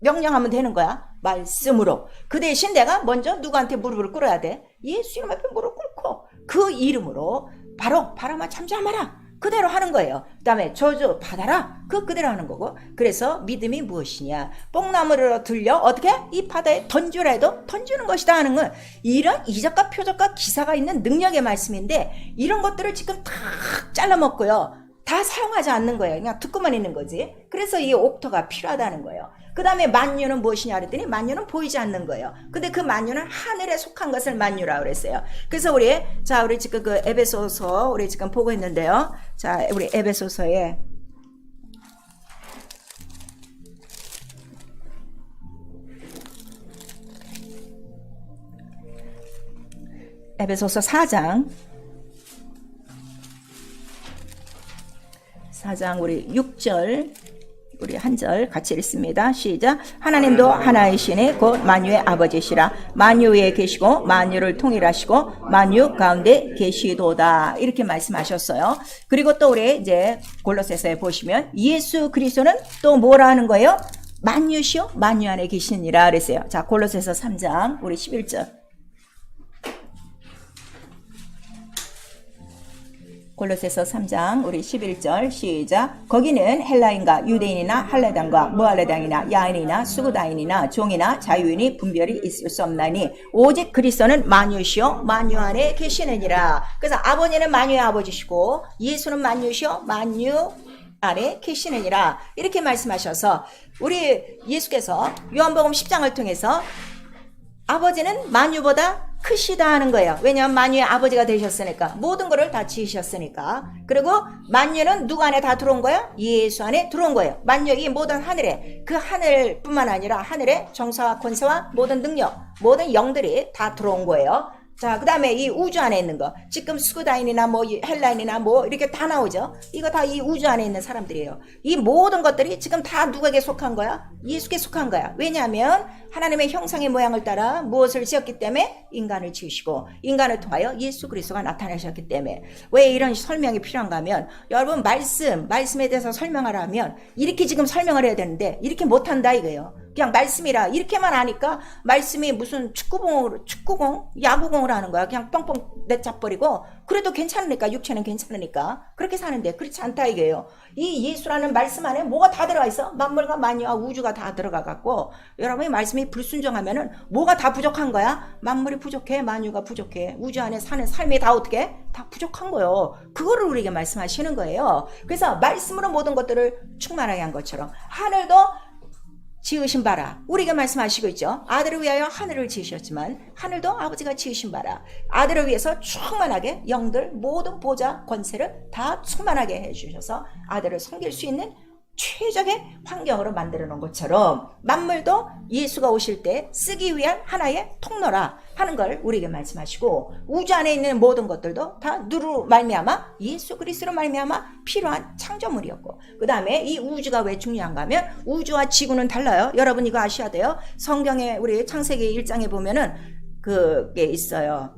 명령하면 되는 거야? 말씀으로. 그 대신 내가 먼저 누구한테 무릎을 꿇어야 돼? 예수 이름 앞에 무릎 꿇고 그 이름으로 바로 바람아 잠잠하라. 그대로 하는 거예요. 그 다음에 저주 받아라. 그대로 하는 거고. 그래서 믿음이 무엇이냐. 뽕나무를 들려 어떻게? 이 바다에 던지라 해도 던지는 것이다 하는 건 이런 이적과 표적과 기사가 있는 능력의 말씀인데 이런 것들을 지금 다 잘라먹고요. 다 사용하지 않는 거예요. 그냥 듣고만 있는 거지. 그래서 이 옥토가 필요하다는 거예요. 그 다음에 만유는 무엇이냐 그랬더니 만유는 보이지 않는 거예요. 근데 그 만유는 하늘에 속한 것을 만유라고 그랬어요. 그래서 우리 지금 그 에베소서 우리 지금 보고 있는데요. 자, 우리 에베소서에 에베소서 4장 우리 6절 우리 한 절 같이 읽습니다. 시작. 하나님도 하나이시니 곧 만유의 아버지시라. 만유 위에 계시고 만유를 통일하시고 만유 가운데 계시도다. 이렇게 말씀하셨어요. 그리고 또 우리 이제 골로새서에 보시면 예수 그리스도는 또 뭐라 하는 거예요? 만유시요 만유 안에 계시니라 그랬어요. 자, 골로새서 3장 우리 11절. 골로새서 3장 우리 11절 시작. 거기는 헬라인과 유대인이나 할레당과 무할레당이나 야인이나 수구다인이나 종이나 자유인이 분별이 있을 수 없나니 오직 그리스도는 만유시요 만유 안에 계시느니라. 그래서 아버지는 만유의 아버지시고 예수는 만유시요 만유 안에 계시느니라. 이렇게 말씀하셔서 우리 예수께서 요한복음 10장을 통해서 아버지는 만유보다 크시다 하는 거예요. 왜냐하면 만유의 아버지가 되셨으니까. 모든 것을 다 지으셨으니까. 그리고 만유는 누구 안에 다 들어온 거예요? 예수 안에 들어온 거예요. 만유의 모든 하늘에, 그 하늘뿐만 아니라 하늘의 정사와 권세와 모든 능력, 모든 영들이 다 들어온 거예요. 자, 그 다음에 이 우주 안에 있는 거. 지금 스구다인이나 뭐 헬라인이나 뭐 이렇게 다 나오죠. 이거 다 이 우주 안에 있는 사람들이에요. 이 모든 것들이 지금 다 누구에게 속한 거야? 예수께 속한 거야. 왜냐하면 하나님의 형상의 모양을 따라 무엇을 지었기 때문에 인간을 지으시고 인간을 통하여 예수 그리스도가 나타나셨기 때문에. 왜 이런 설명이 필요한가 하면 여러분 말씀에 대해서 설명하라면 이렇게 지금 설명을 해야 되는데 이렇게 못한다 이거예요. 그냥 말씀이라 이렇게만 하니까 말씀이 무슨 축구공, 야구공을 하는 거야. 그냥 뻥뻥 내차버리고 그래도 괜찮으니까 육체는 괜찮으니까 그렇게 사는데 그렇지 않다 이게요. 이 예수라는 말씀 안에 뭐가 다 들어가 있어? 만물과 만유와 우주가 다 들어가 갖고 여러분의 말씀이 불순종하면은 뭐가 다 부족한 거야? 만물이 부족해, 만유가 부족해, 우주 안에 사는 삶이 다 어떻게? 다 부족한 거예요. 그거를 우리에게 말씀하시는 거예요. 그래서 말씀으로 모든 것들을 충만하게 한 것처럼 하늘도 지으신 바라. 우리가 말씀하시고 있죠. 아들을 위하여 하늘을 지으셨지만 하늘도 아버지가 지으신 바라. 아들을 위해서 충만하게 영들 모든 보좌 권세를 다 충만하게 해주셔서 아들을 섬길 수 있는 최적의 환경으로 만들어 놓은 것처럼 만물도 예수가 오실 때 쓰기 위한 하나의 통로라 하는 걸 우리에게 말씀하시고 우주 안에 있는 모든 것들도 다 누로 말미암아 예수 그리스도로 말미암아 필요한 창조물이었고 그 다음에 이 우주가 왜 중요한가 하면 우주와 지구는 달라요. 여러분 이거 아셔야 돼요. 성경에 우리 창세기 1장에 보면은 그게 있어요.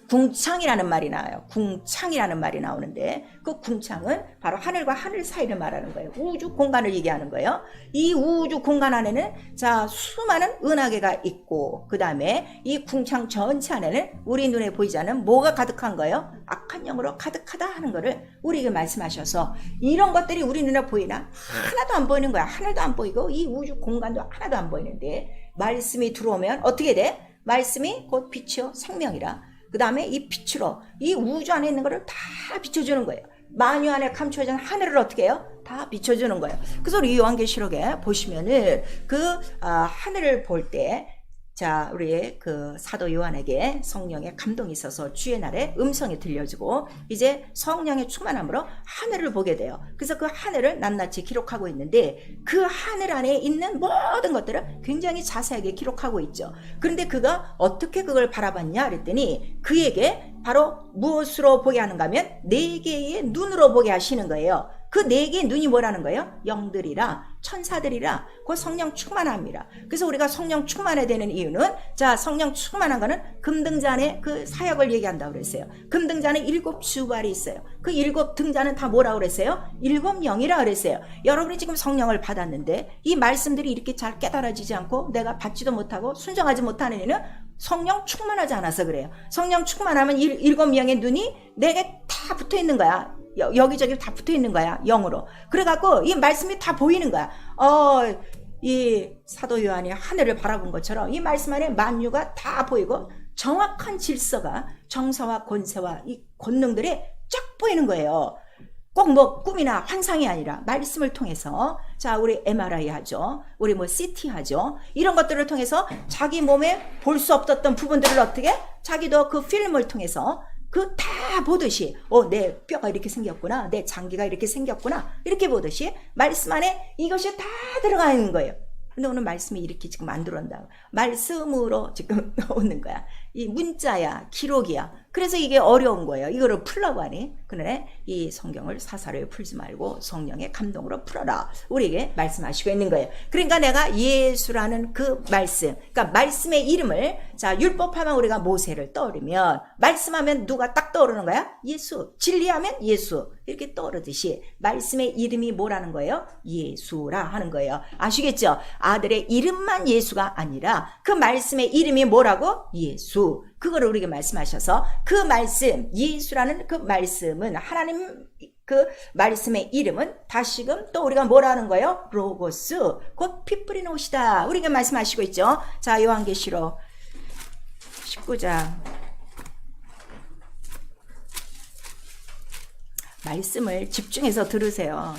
궁창이라는 말이 나와요. 궁창이라는 말이 나오는데 그 궁창은 바로 하늘과 하늘 사이를 말하는 거예요. 우주 공간을 얘기하는 거예요. 이 우주 공간 안에는 자 수많은 은하계가 있고 그 다음에 이 궁창 전체 안에는 우리 눈에 보이지 않는 뭐가 가득한 거예요? 악한 영으로 가득하다 하는 거를 우리에게 말씀하셔서 이런 것들이 우리 눈에 보이나? 하나도 안 보이는 거야. 하늘도 안 보이고 이 우주 공간도 하나도 안 보이는데 말씀이 들어오면 어떻게 돼? 말씀이 곧 빛이요 생명이라. 그 다음에 이 빛으로 이 우주 안에 있는 거를 다 비춰주는 거예요. 만유 안에 감춰진 하늘을 어떻게 해요? 다 비춰주는 거예요. 그래서 우리 요한계시록에 보시면은 하늘을 볼 때 자, 우리 그 사도 요한에게 성령의 감동이 있어서 주의 날에 음성이 들려지고 이제 성령의 충만함으로 하늘을 보게 돼요. 그래서 그 하늘을 낱낱이 기록하고 있는데 그 하늘 안에 있는 모든 것들을 굉장히 자세하게 기록하고 있죠. 그런데 그가 어떻게 그걸 바라봤냐 그랬더니 그에게 바로 무엇으로 보게 하는가 하면 4개의 눈으로 보게 하시는 거예요. 그 4개의 눈이 뭐라는 거예요? 영들이라 천사들이라 그 성령 충만함이라. 그래서 우리가 성령 충만해야 되는 이유는 자 성령 충만한 거는 금등잔의 그 사역을 얘기한다고 그랬어요. 금등잔에 7 주발이 있어요. 그 7 등잔은 다 뭐라고 그랬어요? 7 영이라 그랬어요. 여러분이 지금 성령을 받았는데 이 말씀들이 이렇게 잘 깨달아지지 않고 내가 받지도 못하고 순종하지 못하는 이유는 성령 충만하지 않아서 그래요. 성령 충만하면 7 명의 눈이 내게 다 붙어 있는 거야. 여기저기 다 붙어 있는 거야. 영으로. 그래갖고 이 말씀이 다 보이는 거야. 이 사도 요한이 하늘을 바라본 것처럼 이 말씀 안에 만유가 다 보이고 정확한 질서가 정사와 권세와 이 권능들이 쫙 보이는 거예요. 꼭 뭐 꿈이나 환상이 아니라 말씀을 통해서 자 우리 MRI 하죠. 우리 뭐 CT 하죠. 이런 것들을 통해서 자기 몸에 볼 수 없었던 부분들을 어떻게 자기도 그 필름을 통해서 그 다 보듯이 내 뼈가 이렇게 생겼구나. 내 장기가 이렇게 생겼구나. 이렇게 보듯이 말씀 안에 이것이 다 들어가 있는 거예요. 근데 오늘 말씀이 이렇게 지금 안 들어온다. 말씀으로 지금 나오는 거야. 이 문자야, 기록이야. 그래서 이게 어려운 거예요. 이거를 풀라고 하니. 그래, 이 성경을 사사로이 풀지 말고 성령의 감동으로 풀어라. 우리에게 말씀하시고 있는 거예요. 그러니까 내가 예수라는 그 말씀, 그러니까 말씀의 이름을, 자, 율법하면 우리가 모세를 떠오르면, 말씀하면 누가 딱 떠오르는 거야? 예수. 진리하면 예수. 이렇게 떠오르듯이 말씀의 이름이 뭐라는 거예요? 예수라 하는 거예요. 아시겠죠? 아들의 이름만 예수가 아니라 그 말씀의 이름이 뭐라고? 예수. 그거를 우리에게 말씀하셔서 그 말씀, 예수라는 그 말씀은 하나님 그 말씀의 이름은 다시금 또 우리가 뭐라는 거예요? 로고스, 곧 피 뿌린 옷이다. 우리에게 말씀하시고 있죠. 자, 요한계시록 19장. 말씀을 집중해서 들으세요.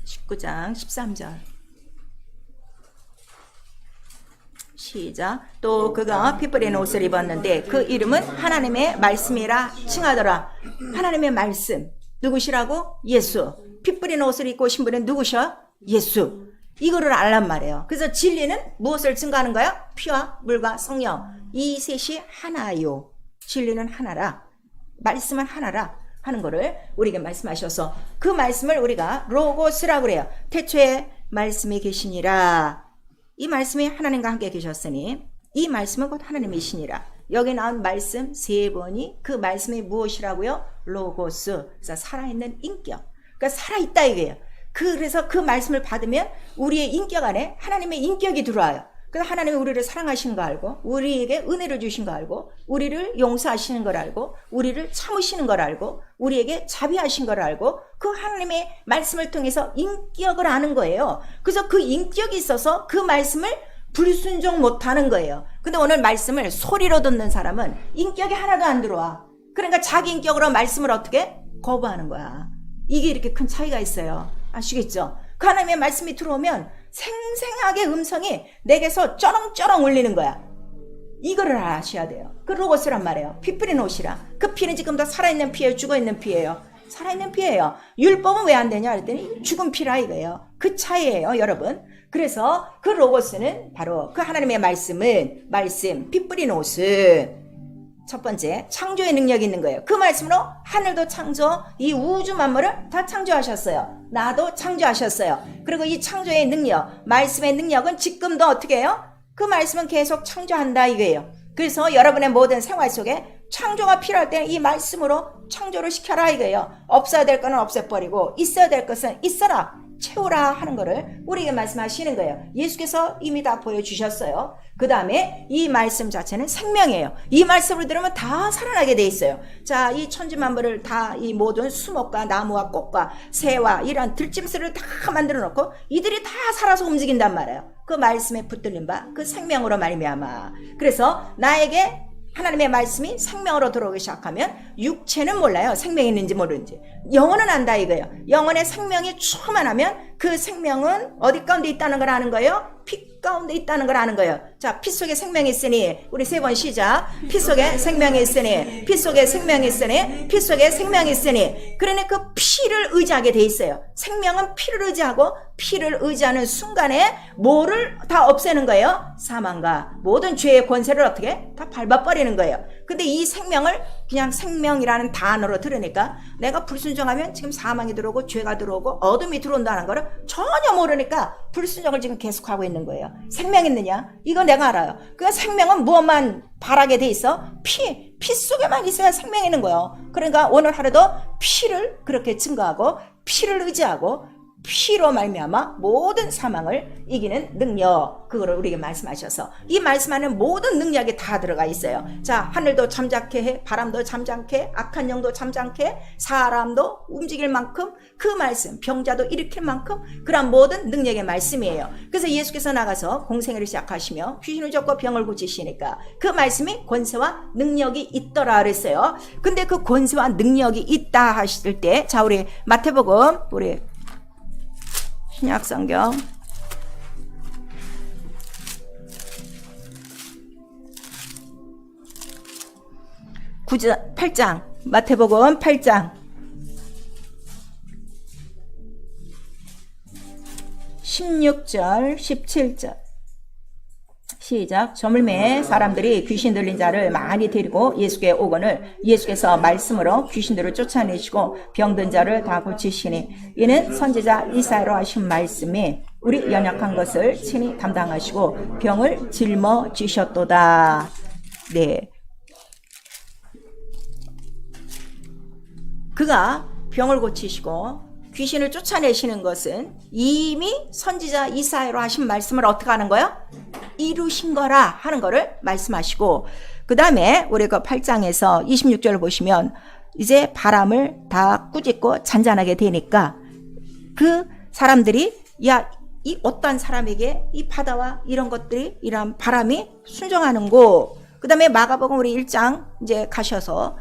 19장 13절. 시작. 또 그가 피 뿌린 옷을 입었는데 그 이름은 하나님의 말씀이라 칭하더라. 하나님의 말씀. 누구시라고? 예수. 피 뿌린 옷을 입고 오신 분은 누구셔? 예수. 이거를 알란 말이에요. 그래서 진리는 무엇을 증거하는 거야? 피와 물과 성령. 이 셋이 하나요. 진리는 하나라. 말씀은 하나라 하는 거를 우리에게 말씀하셔서 그 말씀을 우리가 로고스라고 그래요. 태초에 말씀이 계시니라. 이 말씀이 하나님과 함께 계셨으니 이 말씀은 곧 하나님이시니라. 여기 나온 말씀 세 번이 그 말씀이 무엇이라고요? 로고스. 그래서 살아있는 인격. 그러니까 살아있다 이거예요. 그래서 그 말씀을 받으면 우리의 인격 안에 하나님의 인격이 들어와요. 그래서 하나님이 우리를 사랑하시는 거 알고 우리에게 은혜를 주신 거 알고 우리를 용서하시는 걸 알고 우리를 참으시는 걸 알고 우리에게 자비하신 걸 알고 그 하나님의 말씀을 통해서 인격을 아는 거예요. 그래서 그 인격이 있어서 그 말씀을 불순종 못하는 거예요. 근데 오늘 말씀을 소리로 듣는 사람은 인격이 하나도 안 들어와. 그러니까 자기 인격으로 말씀을 어떻게? 거부하는 거야. 이게 이렇게 큰 차이가 있어요. 아시겠죠? 그 하나님의 말씀이 들어오면 생생하게 음성이 내게서 쩌렁쩌렁 울리는 거야. 이거를 아셔야 돼요. 그 로고스란 말이에요. 피 뿌린 옷이라. 그 피는 지금 다 살아있는 피예요? 죽어있는 피예요? 살아있는 피예요. 율법은 왜 안 되냐 그랬더니 죽은 피라 이거예요. 그 차이예요, 여러분. 그래서 그 로고스는 바로 그 하나님의 말씀은 말씀, 피 뿌린 옷은 첫 번째 창조의 능력이 있는 거예요. 그 말씀으로 하늘도 창조, 이 우주 만물을 다 창조하셨어요. 나도 창조하셨어요. 그리고 이 창조의 능력, 말씀의 능력은 지금도 어떻게 해요? 그 말씀은 계속 창조한다 이거예요. 그래서 여러분의 모든 생활 속에 창조가 필요할 때는 이 말씀으로 창조를 시켜라 이거예요. 없어야 될 거는 없애버리고 있어야 될 것은 있어라. 채우라 하는 거를 우리에게 말씀하시는 거예요. 예수께서 이미 다 보여주셨어요. 그 다음에 이 말씀 자체는 생명이에요. 이 말씀을 들으면 다 살아나게 돼 있어요. 자, 이 천지만물을 다 이 모든 수목과 나무와 꽃과 새와 이런 들짐승을 다 만들어 놓고 이들이 다 살아서 움직인단 말이에요. 그 말씀에 붙들린 바 그 생명으로 말미암아. 그래서 나에게 하나님의 말씀이 생명으로 들어오기 시작하면 육체는 몰라요. 생명이 있는지 모르는지. 영혼은 안다 이거예요. 영혼의 생명이 충만하면 그 생명은 어디 가운데 있다는 걸 아는 거예요? 피 가운데 있다는 걸 아는 거예요. 자, 피 속에 생명이 있으니 우리 세 번 시작. 피 속에 생명이 있으니 피 속에 생명이 있으니 피 속에 생명이 있으니 그러니 그 피를 의지하게 돼 있어요. 생명은 피를 의지하고 피를 의지하는 순간에 뭐를 다 없애는 거예요? 사망과 모든 죄의 권세를 어떻게? 다 밟아버리는 거예요. 근데 이 생명을 그냥 생명이라는 단어로 들으니까 내가 불순종하면 지금 사망이 들어오고 죄가 들어오고 어둠이 들어온다는 거를 전혀 모르니까 불순종을 지금 계속하고 있는 거예요. 생명 있느냐? 이거 내가 알아요. 그 생명은 무엇만 바라게 돼 있어? 피 속에만 있어야 생명이 있는 거예요. 그러니까 오늘 하루도 피를 그렇게 증거하고 피를 의지하고 피로 말미암아 모든 사망을 이기는 능력, 그거를 우리에게 말씀하셔서 이 말씀하는 모든 능력이 다 들어가 있어요. 자, 하늘도 잠잠케 해, 바람도 잠잠케 해, 악한 영도 잠잠케 해, 사람도 움직일 만큼 그 말씀, 병자도 일으킬 만큼 그런 모든 능력의 말씀이에요. 그래서 예수께서 나가서 공생애를 시작하시며 귀신을 쫓고 병을 고치시니까 그 말씀이 권세와 능력이 있더라 그랬어요. 근데 그 권세와 능력이 있다 하실 때, 자, 우리 마태복음, 우리 신약성경 8장, 마태복음 8장 16절 17절 시작. 저물매 사람들이 귀신 들린 자를 많이 데리고 예수께 오거늘 예수께서 말씀으로 귀신들을 쫓아내시고 병든 자를 다 고치시니 이는 선지자 이사야로 하신 말씀이 우리 연약한 것을 친히 담당하시고 병을 짊어지셨도다. 네, 그가 병을 고치시고 귀신을 쫓아내시는 것은 이미 선지자 이사야로 하신 말씀을 어떻게 하는 거예요? 이루신 거라 하는 거를 말씀하시고, 그 다음에 우리 그 8장에서 26절을 보시면 이제 바람을 다 꾸짖고 잔잔하게 되니까 그 사람들이 야, 이 어떤 사람에게 이 바다와 이런 것들이 이런 바람이 순종하는고, 그 다음에 마가복음 우리 1장 이제 가셔서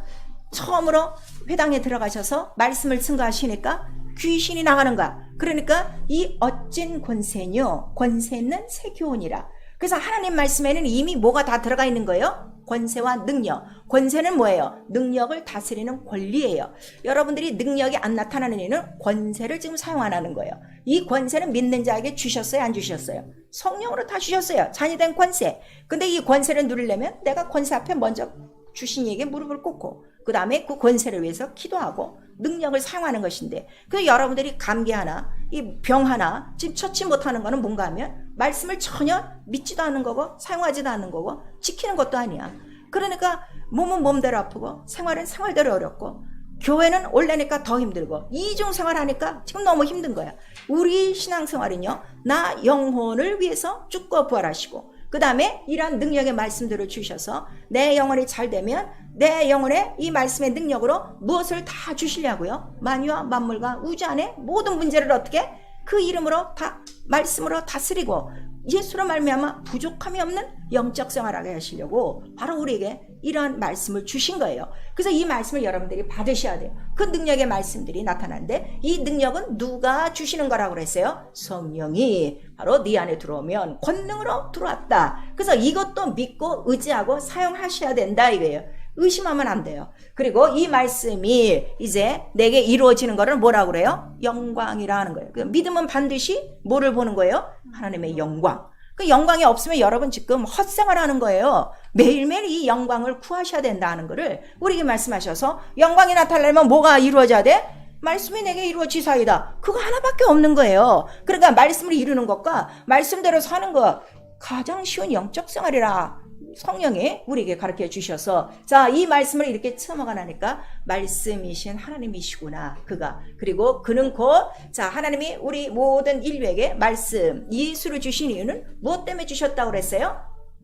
처음으로 회당에 들어가셔서 말씀을 증거하시니까 귀신이 나가는가. 그러니까 이 어찐 권세뇨, 권세는 세교훈이라. 그래서 하나님 말씀에는 이미 뭐가 다 들어가 있는 거예요? 권세와 능력. 권세는 뭐예요? 능력을 다스리는 권리예요. 여러분들이 능력이 안 나타나는 이유는 권세를 지금 사용 안 하는 거예요. 이 권세는 믿는 자에게 주셨어요, 안 주셨어요? 성령으로 다 주셨어요. 자녀된 권세. 근데 이 권세를 누리려면 내가 권세 앞에 먼저 주신 이에게 무릎을 꿇고 그 다음에 그 권세를 위해서 기도하고 능력을 사용하는 것인데, 그 여러분들이 감기 하나, 이 병 하나 지금 처치 못하는 거는 뭔가 하면 말씀을 전혀 믿지도 않는 거고 사용하지도 않는 거고 지키는 것도 아니야. 그러니까 몸은 몸대로 아프고 생활은 생활대로 어렵고 교회는 올래니까 더 힘들고 이중생활 하니까 지금 너무 힘든 거야. 우리 신앙생활은요, 나 영혼을 위해서 죽고 부활하시고 그 다음에 이러한 능력의 말씀들을 주셔서 내 영혼이 잘 되면 내 영혼에 이 말씀의 능력으로 무엇을 다 주시려고요? 만유와 만물과 우주 안에 모든 문제를 어떻게 그 이름으로 다 말씀으로 다스리고 예수로 말미암아 부족함이 없는 영적 생활하게 하시려고 바로 우리에게 이러한 말씀을 주신 거예요. 그래서 이 말씀을 여러분들이 받으셔야 돼요. 그 능력의 말씀들이 나타나는데 이 능력은 누가 주시는 거라고 그랬어요? 성령이 바로 네 안에 들어오면 권능으로 들어왔다. 그래서 이것도 믿고 의지하고 사용하셔야 된다 이거예요. 의심하면 안 돼요. 그리고 이 말씀이 이제 내게 이루어지는 거를 뭐라고 그래요? 영광이라 하는 거예요. 그 믿음은 반드시 뭐를 보는 거예요? 하나님의 영광. 그 영광이 없으면 여러분 지금 헛생활하는 거예요. 매일매일 이 영광을 구하셔야 된다는 거를 우리에게 말씀하셔서 영광이 나타나려면 뭐가 이루어져야 돼? 말씀이 내게 이루어지사이다. 그거 하나밖에 없는 거예요. 그러니까 말씀을 이루는 것과 말씀대로 사는 것 가장 쉬운 영적 생활이라 성령이 우리에게 가르쳐 주셔서 자, 이 말씀을 이렇게 처먹어 나니까 말씀이신 하나님이시구나 그가. 그리고 그는 곧 자, 하나님이 우리 모든 인류에게 말씀 예수를 주신 이유는 무엇 때문에 주셨다고 그랬어요?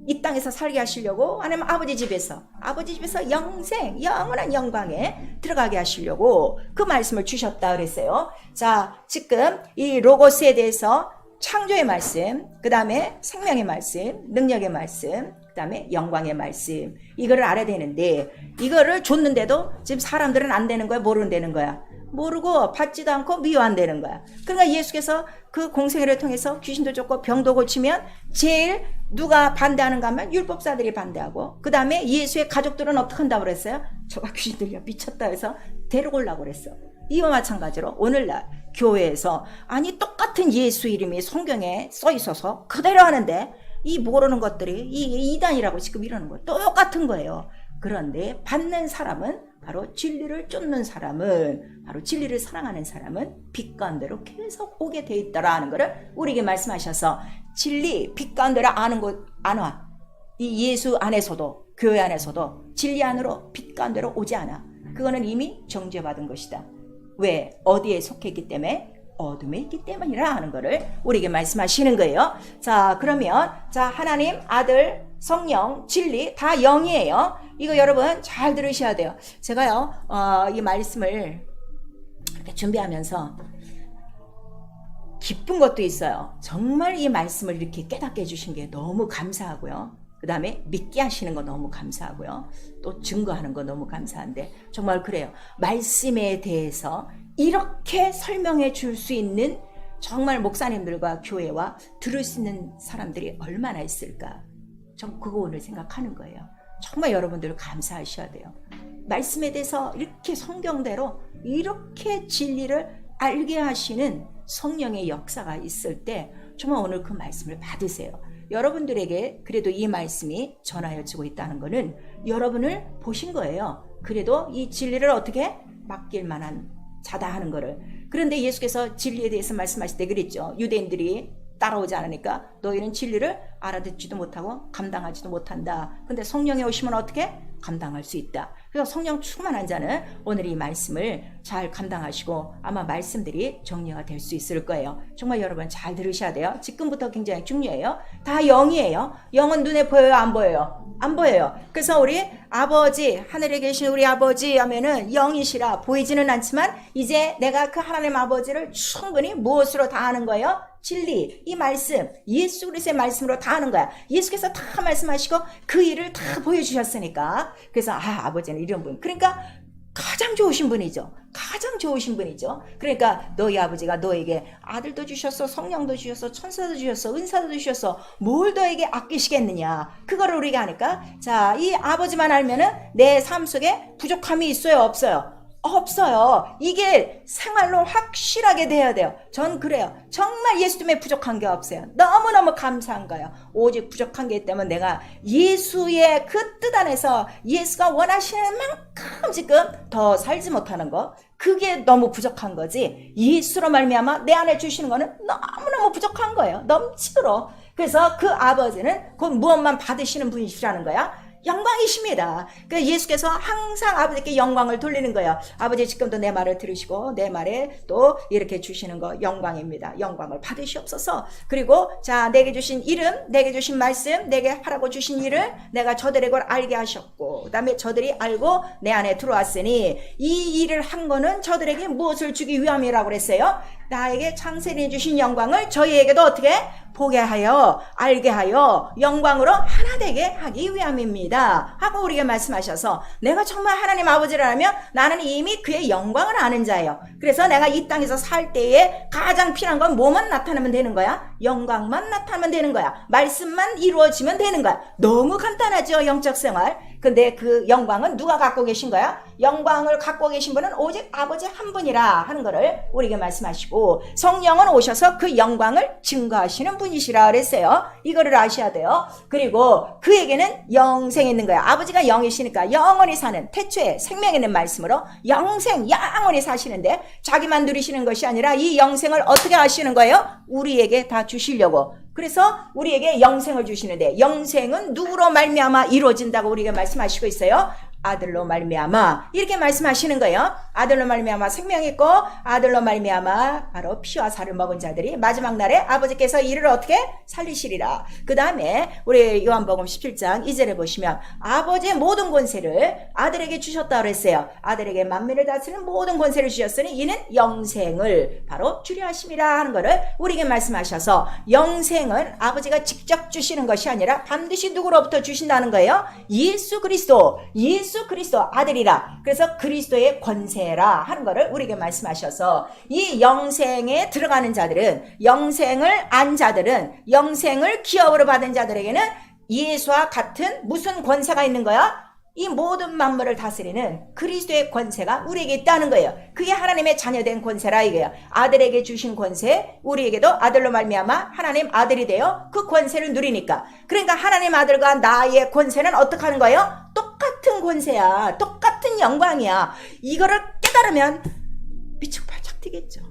이 땅에서 살게 하시려고, 아니면 아버지 집에서 영생 영원한 영광에 들어가게 하시려고 그 말씀을 주셨다 그랬어요. 자, 지금 이 로고스에 대해서 창조의 말씀, 그 다음에 생명의 말씀, 능력의 말씀, 그 다음에 영광의 말씀, 이거를 알아야 되는데 이거를 줬는데도 지금 사람들은 안 되는 거야, 모르는 거야. 모르고 받지도 않고 미워 안 되는 거야. 그러니까 예수께서 그 공생애를 통해서 귀신도 쫓고 병도 고치면 제일 누가 반대하는가 하면 율법사들이 반대하고, 그 다음에 예수의 가족들은 어떻게 한다고 그랬어요? 저가 귀신 들려 미쳤다 해서 데려오려고 그랬어. 이와 마찬가지로 오늘날 교회에서 아니 똑같은 예수 이름이 성경에 써 있어서 그대로 하는데 이 모르는 것들이 이 이단이라고 지금 이러는 거예요. 똑같은 거예요. 그런데 받는 사람은 바로 진리를 쫓는 사람은, 바로 진리를 사랑하는 사람은 빛 가운데로 계속 오게 돼 있다라는 것을 우리에게 말씀하셔서 진리 빛 가운데로 아는 것 안 와. 이 예수 안에서도 교회 안에서도 진리 안으로 빛 가운데로 오지 않아. 그거는 이미 정죄받은 것이다. 왜? 어디에 속했기 때문에? 어둠에 있기 때문이라 하는 거를 우리에게 말씀하시는 거예요. 자, 그러면 자, 하나님, 아들, 성령, 진리 다 영이에요. 이거 여러분 잘 들으셔야 돼요. 제가요 이 말씀을 이렇게 준비하면서 기쁜 것도 있어요. 정말 이 말씀을 이렇게 깨닫게 해주신 게 너무 감사하고요. 그 다음에 믿게 하시는 거 너무 감사하고요. 또 증거하는 거 너무 감사한데 정말 그래요. 말씀에 대해서 이렇게 설명해 줄 수 있는 정말 목사님들과 교회와 들을 수 있는 사람들이 얼마나 있을까. 전 그거 오늘 생각하는 거예요. 정말 여러분들 감사하셔야 돼요. 말씀에 대해서 이렇게 성경대로 이렇게 진리를 알게 하시는 성령의 역사가 있을 때 정말 오늘 그 말씀을 받으세요. 여러분들에게 그래도 이 말씀이 전하여지고 있다는 것은 여러분을 보신 거예요. 그래도 이 진리를 어떻게 맡길 만한 자다 하는 거를. 그런데 예수께서 진리에 대해서 말씀하실 때 그랬죠. 유대인들이 따라오지 않으니까 너희는 진리를 알아듣지도 못하고 감당하지도 못한다. 근데 성령이 오시면 어떻게? 감당할 수 있다. 그래서 성령 충만한 자는 오늘 이 말씀을 잘 감당하시고 아마 말씀들이 정리가 될 수 있을 거예요. 정말 여러분 잘 들으셔야 돼요. 지금부터 굉장히 중요해요. 다 영이에요. 영은 눈에 보여요? 안 보여요? 안 보여요. 그래서 우리 아버지, 하늘에 계신 우리 아버지 하면은 영이시라 보이지는 않지만 이제 내가 그 하나님 아버지를 충분히 무엇으로 다 아는 거예요? 진리, 이 말씀, 예수 그리스도의 말씀으로 다 하는 거야. 예수께서 다 말씀하시고 그 일을 다 보여주셨으니까. 그래서 아버지는 이런 분. 그러니까 가장 좋으신 분이죠. 가장 좋으신 분이죠. 그러니까 너희 아버지가 너에게 아들도 주셨어, 성령도 주셨어, 천사도 주셨어, 은사도 주셨어. 뭘 너에게 아끼시겠느냐. 그거를 우리가 하니까 자, 이 아버지만 알면은 내 삶 속에 부족함이 있어요, 없어요? 없어요. 이게 생활로 확실하게 돼야 돼요. 전 그래요. 정말 예수 때문에 부족한 게 없어요. 너무너무 감사한 거예요. 오직 부족한 게 있다면 내가 예수의 그 뜻 안에서 예수가 원하시는 만큼 지금 더 살지 못하는 거, 그게 너무 부족한 거지. 예수로 말미암아 내 안에 주시는 거는 너무너무 부족한 거예요. 넘치도록. 그래서 그 아버지는 곧 무엇만 받으시는 분이시라는 거야. 영광이십니다. 그 예수께서 항상 아버지께 영광을 돌리는 거예요. 아버지 지금도 내 말을 들으시고 내 말에 또 이렇게 주시는 거 영광입니다. 영광을 받으시옵소서. 그리고 자, 내게 주신 이름, 내게 주신 말씀, 내게 하라고 주신 일을 내가 저들에게 알게 하셨고 그 다음에 저들이 알고 내 안에 들어왔으니 이 일을 한 거는 저들에게 무엇을 주기 위함이라고 그랬어요? 나에게 창세해 주신 영광을 저희에게도 어떻게 보게 하여 알게 하여 영광으로 하나 되게 하기 위함입니다 하고 우리에게 말씀하셔서 내가 정말 하나님 아버지라면 나는 이미 그의 영광을 아는 자예요. 그래서 내가 이 땅에서 살 때에 가장 필요한 건 뭐만 나타나면 되는 거야? 영광만 나타나면 되는 거야. 말씀만 이루어지면 되는 거야. 너무 간단하죠, 영적 생활. 근데 그 영광은 누가 갖고 계신 거야? 영광을 갖고 계신 분은 오직 아버지 한 분이라 하는 거를 우리에게 말씀하시고 성령은 오셔서 그 영광을 증거하시는 분이시라 그랬어요. 이거를 아셔야 돼요. 그리고 그에게는 영생이 있는 거야. 아버지가 영이시니까 영원히 사는 태초에 생명 있는 말씀으로 영생, 영원히 사시는데 자기만 누리시는 것이 아니라 이 영생을 어떻게 하시는 거예요? 우리에게 다 주시려고. 그래서 우리에게 영생을 주시는데 영생은 누구로 말미암아 이루어진다고 우리에게 말씀하시고 있어요? 아들로 말미암아 이렇게 말씀하시는 거예요. 아들로 말미암아 생명이 있고 아들로 말미암아 바로 피와 살을 먹은 자들이 마지막 날에 아버지께서 이를 어떻게 살리시리라. 그 다음에 우리 요한복음 17장 2절에 보시면 아버지의 모든 권세를 아들에게 주셨다 그랬어요. 아들에게 만민을 다스리는 모든 권세를 주셨으니 이는 영생을 바로 주려 하심이라 하는 거를 우리에게 말씀하셔서 영생은 아버지가 직접 주시는 것이 아니라 반드시 누구로부터 주신다는 거예요? 예수 그리스도 아들이라. 그래서 그리스도의 권세라 하는 거를 우리에게 말씀하셔서 이 영생에 들어가는 자들은, 영생을 안 자들은, 영생을 기업으로 받은 자들에게는 예수와 같은 무슨 권세가 있는 거야? 이 모든 만물을 다스리는 그리스도의 권세가 우리에게 있다는 거예요. 그게 하나님의 자녀된 권세라 이거예요. 아들에게 주신 권세, 우리에게도 아들로 말미암아 하나님 아들이 되어 그 권세를 누리니까. 그러니까 하나님 아들과 나의 권세는 어떻게 하는 거예요? 똑같은 권세야. 똑같은 영광이야. 이거를 깨달으면 미치고 발짝 뛰겠죠.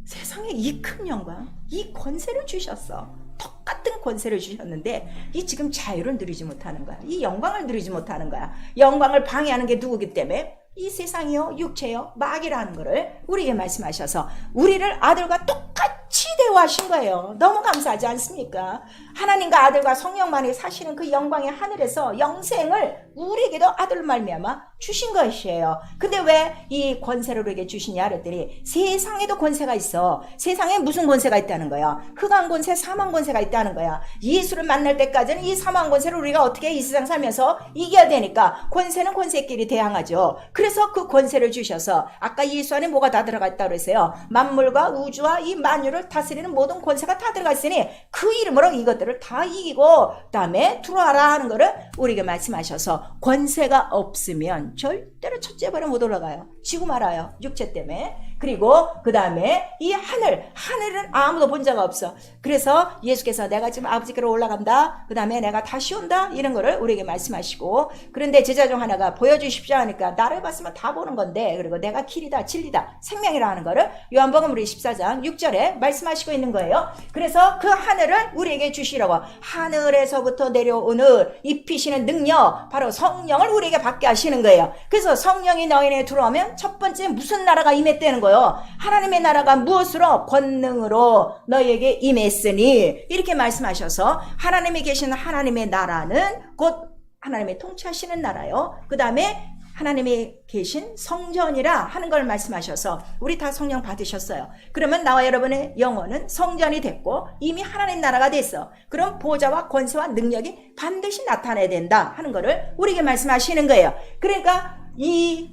세상에 이 큰 영광, 이 권세를 주셨어. 똑같은 권세를 주셨는데 이 지금 자유를 누리지 못하는 거야. 이 영광을 누리지 못하는 거야. 영광을 방해하는 게 누구기 때문에? 이 세상이요 육체요 마귀라는 거를 우리에게 말씀하셔서 우리를 아들과 똑같이 대우하신 거예요. 너무 감사하지 않습니까? 하나님과 아들과 성령만이 사시는 그 영광의 하늘에서 영생을 우리에게도 아들로 말미암아 주신 것이에요. 근데 왜 이 권세를 우리에게 주시냐 그랬더니 세상에도 권세가 있어. 세상에 무슨 권세가 있다는 거야? 흑암 권세, 사망 권세가 있다는 거야. 예수를 만날 때까지는 이 사망 권세를 우리가 어떻게 이 세상 살면서 이겨야 되니까 권세는 권세끼리 대항하죠. 그래서 그 권세를 주셔서 아까 예수 안에 뭐가 다 들어가 있다고 그랬어요? 만물과 우주와 이 만유를 다스리는 모든 권세가 다 들어가 있으니 그 이름으로 이것들을 다 이기고 그다음에 들어와라 하는 거를 우리에게 말씀하셔서 권세가 없으면 절대로 첫째보다 못 올라가요. 지고 말아요. 육체 때문에. 그리고 그 다음에 이 하늘은 아무도 본 자가 없어. 그래서 예수께서 내가 지금 아버지께로 올라간다. 그 다음에 내가 다시 온다. 이런 거를 우리에게 말씀하시고 그런데 제자 중 하나가 보여주십시오 하니까 나를 봤으면 다 보는 건데 그리고 내가 길이다 진리다 생명이라 하는 거를 요한복음 우리 14장 6절에 말씀하시고 있는 거예요. 그래서 그 하늘을 우리에게 주시라고 하늘에서부터 내려오는 입히시는 능력 바로 성령을 우리에게 받게 하시는 거예요. 그래서 성령이 너희네 들어오면 첫 번째 무슨 나라가 임했다는 거예요. 하나님의 나라가 무엇으로? 권능으로 너희에게 임했으니 이렇게 말씀하셔서 하나님이 계신 하나님의 나라는 곧 하나님의 통치하시는 나라요. 그 다음에 하나님이 계신 성전이라 하는 걸 말씀하셔서 우리 다 성령 받으셨어요. 그러면 나와 여러분의 영혼은 성전이 됐고 이미 하나님 나라가 됐어. 그럼 보좌와 권세와 능력이 반드시 나타나야 된다 하는 거를 우리에게 말씀하시는 거예요. 그러니까 이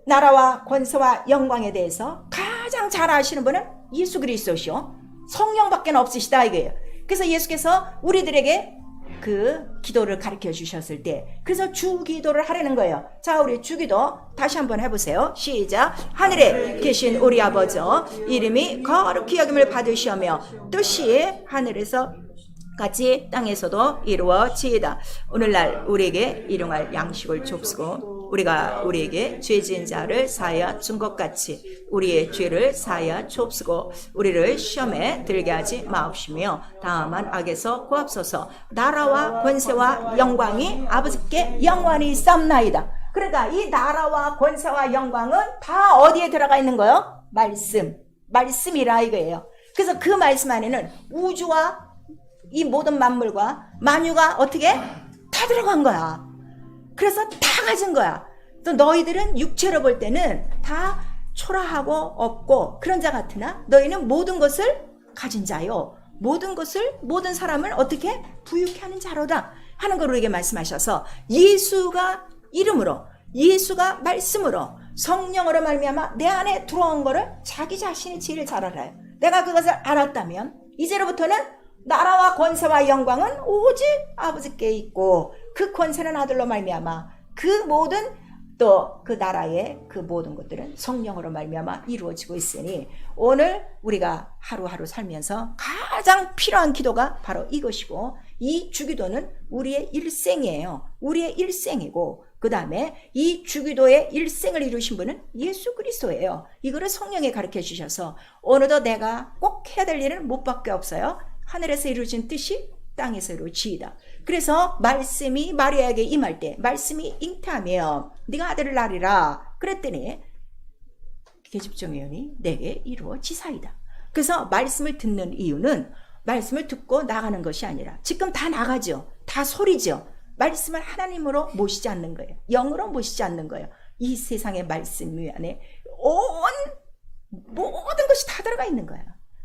나라와 권세와 영광에 대해서 가장 잘 아시는 분은 예수 그리스도시오. 성령밖에 없으시다 이거예요. 그래서 예수께서 우리들에게 그 기도를 가르쳐 주셨을 때 그래서 주기도를 하라는 거예요. 자 우리 주기도 다시 한번 해보세요. 시작. 하늘에 계신 우리 아버지 이름이 거룩히 여김을 받으시오며 뜻이 하늘에서 같이 땅에서도 이루어지이다. 오늘날 우리에게 일용할 양식을 줍시고 우리가 우리에게 죄 지은 자를 사하여 준 것 같이 우리의 죄를 사하여 줍시고 우리를 시험에 들게 하지 마옵시며 다만 악에서 구합소서. 나라와 권세와 영광이 아버지께 영원히 있사옵나이다. 그러니까 이 나라와 권세와 영광은 다 어디에 들어가 있는 거예요? 말씀이라 이거예요. 그래서 그 말씀 안에는 우주와 이 모든 만물과 만유가 어떻게 다 들어간 거야. 그래서 다 가진 거야. 또 너희들은 육체로 볼 때는 다 초라하고 없고 그런 자 같으나 너희는 모든 것을 가진 자요. 모든 사람을 어떻게 부유케 하는 자로다 하는 걸 우리에게 말씀하셔서 예수가 이름으로 예수가 말씀으로 성령으로 말미암아 내 안에 들어온 거를 자기 자신이 제일 잘 알아요. 내가 그것을 알았다면 이제로부터는 나라와 권세와 영광은 오직 아버지께 있고 그 권세는 아들로 말미암아 그 모든 또 그 나라의 그 모든 것들은 성령으로 말미암아 이루어지고 있으니 오늘 우리가 하루하루 살면서 가장 필요한 기도가 바로 이것이고 이 주기도는 우리의 일생이에요. 우리의 일생이고 그 다음에 이 주기도의 일생을 이루신 분은 예수 그리스도예요. 이거를 성령에 가르쳐 주셔서 오늘도 내가 꼭 해야 될 일은 못밖에 없어요. 하늘에서 이루어진 뜻이 땅에서 이루어지이다. 그래서 말씀이 마리아에게 임할 때 말씀이 잉태하며 네가 아들을 낳으리라 그랬더니 계집종의원이 내게 이루어지사이다. 그래서 말씀을 듣는 이유는 말씀을 듣고 나가는 것이 아니라 지금 다 나가죠. 다 소리죠. 말씀을 하나님으로 모시지 않는 거예요. 영으로 모시지 않는 거예요. 이 세상의 말씀 안에 모든 것이 다 들어가 있는 거예요.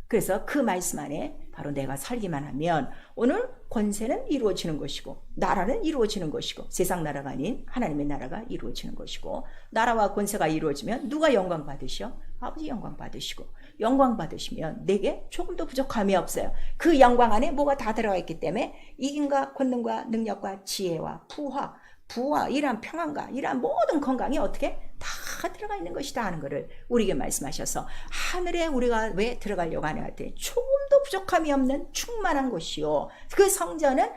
그래서 그 말씀 안에 바로 내가 살기만 하면 오늘 권세는 이루어지는 것이고 나라는 이루어지는 것이고 세상 나라가 아닌 하나님의 나라가 이루어지는 것이고 나라와 권세가 이루어지면 누가 영광 받으시오? 아버지 영광 받으시고 영광 받으시면 내게 조금도 부족함이 없어요. 그 영광 안에 뭐가 다 들어가 있기 때문에 이김과 권능과 능력과 지혜와 부와 이러한 평안과 이러한 모든 건강이 어떻게 다 들어가 있는 것이다 하는 것을 우리에게 말씀하셔서 하늘에 우리가 왜 들어가려고 하냐 했더니 조금도 부족함이 없는 충만한 곳이요. 그 성전은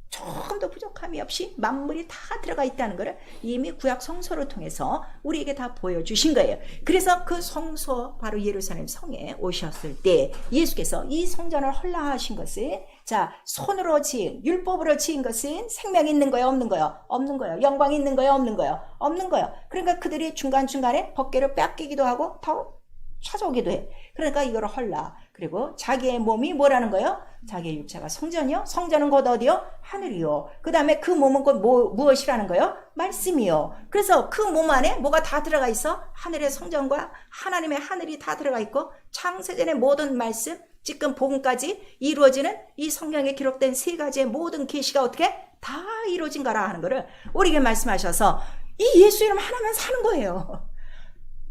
조금도 부족함이 없이 만물이 다 들어가 있다는 것을 이미 구약 성서를 통해서 우리에게 다 보여주신 거예요. 그래서 그 성소 바로 예루살렘 성에 오셨을 때 예수께서 이 성전을 헐라하신 것은 자 손으로 지은 율법으로 지은 것은 생명이 있는 거예요, 없는 거예요? 없는 거예요. 영광이 있는 거예요, 없는 거예요? 없는 거예요. 그러니까 그들이 중간중간에 법궤를 뺏기기도 하고 더 찾아오기도 해. 그러니까 이거를 헐라. 그리고 자기의 몸이 뭐라는 거예요? 자기의 육체가 성전이요. 성전은 곧 어디요? 하늘이요. 그 다음에 그 몸은 곧 무엇이라는 거예요? 말씀이요. 그래서 그 몸 안에 뭐가 다 들어가 있어? 하늘의 성전과 하나님의 하늘이 다 들어가 있고 창세전의 모든 말씀, 지금 복음까지 이루어지는 이 성경에 기록된 세 가지의 모든 계시가 어떻게? 다 이루어진 거라 하는 거를 우리에게 말씀하셔서 이 예수 이름 하나면 사는 거예요.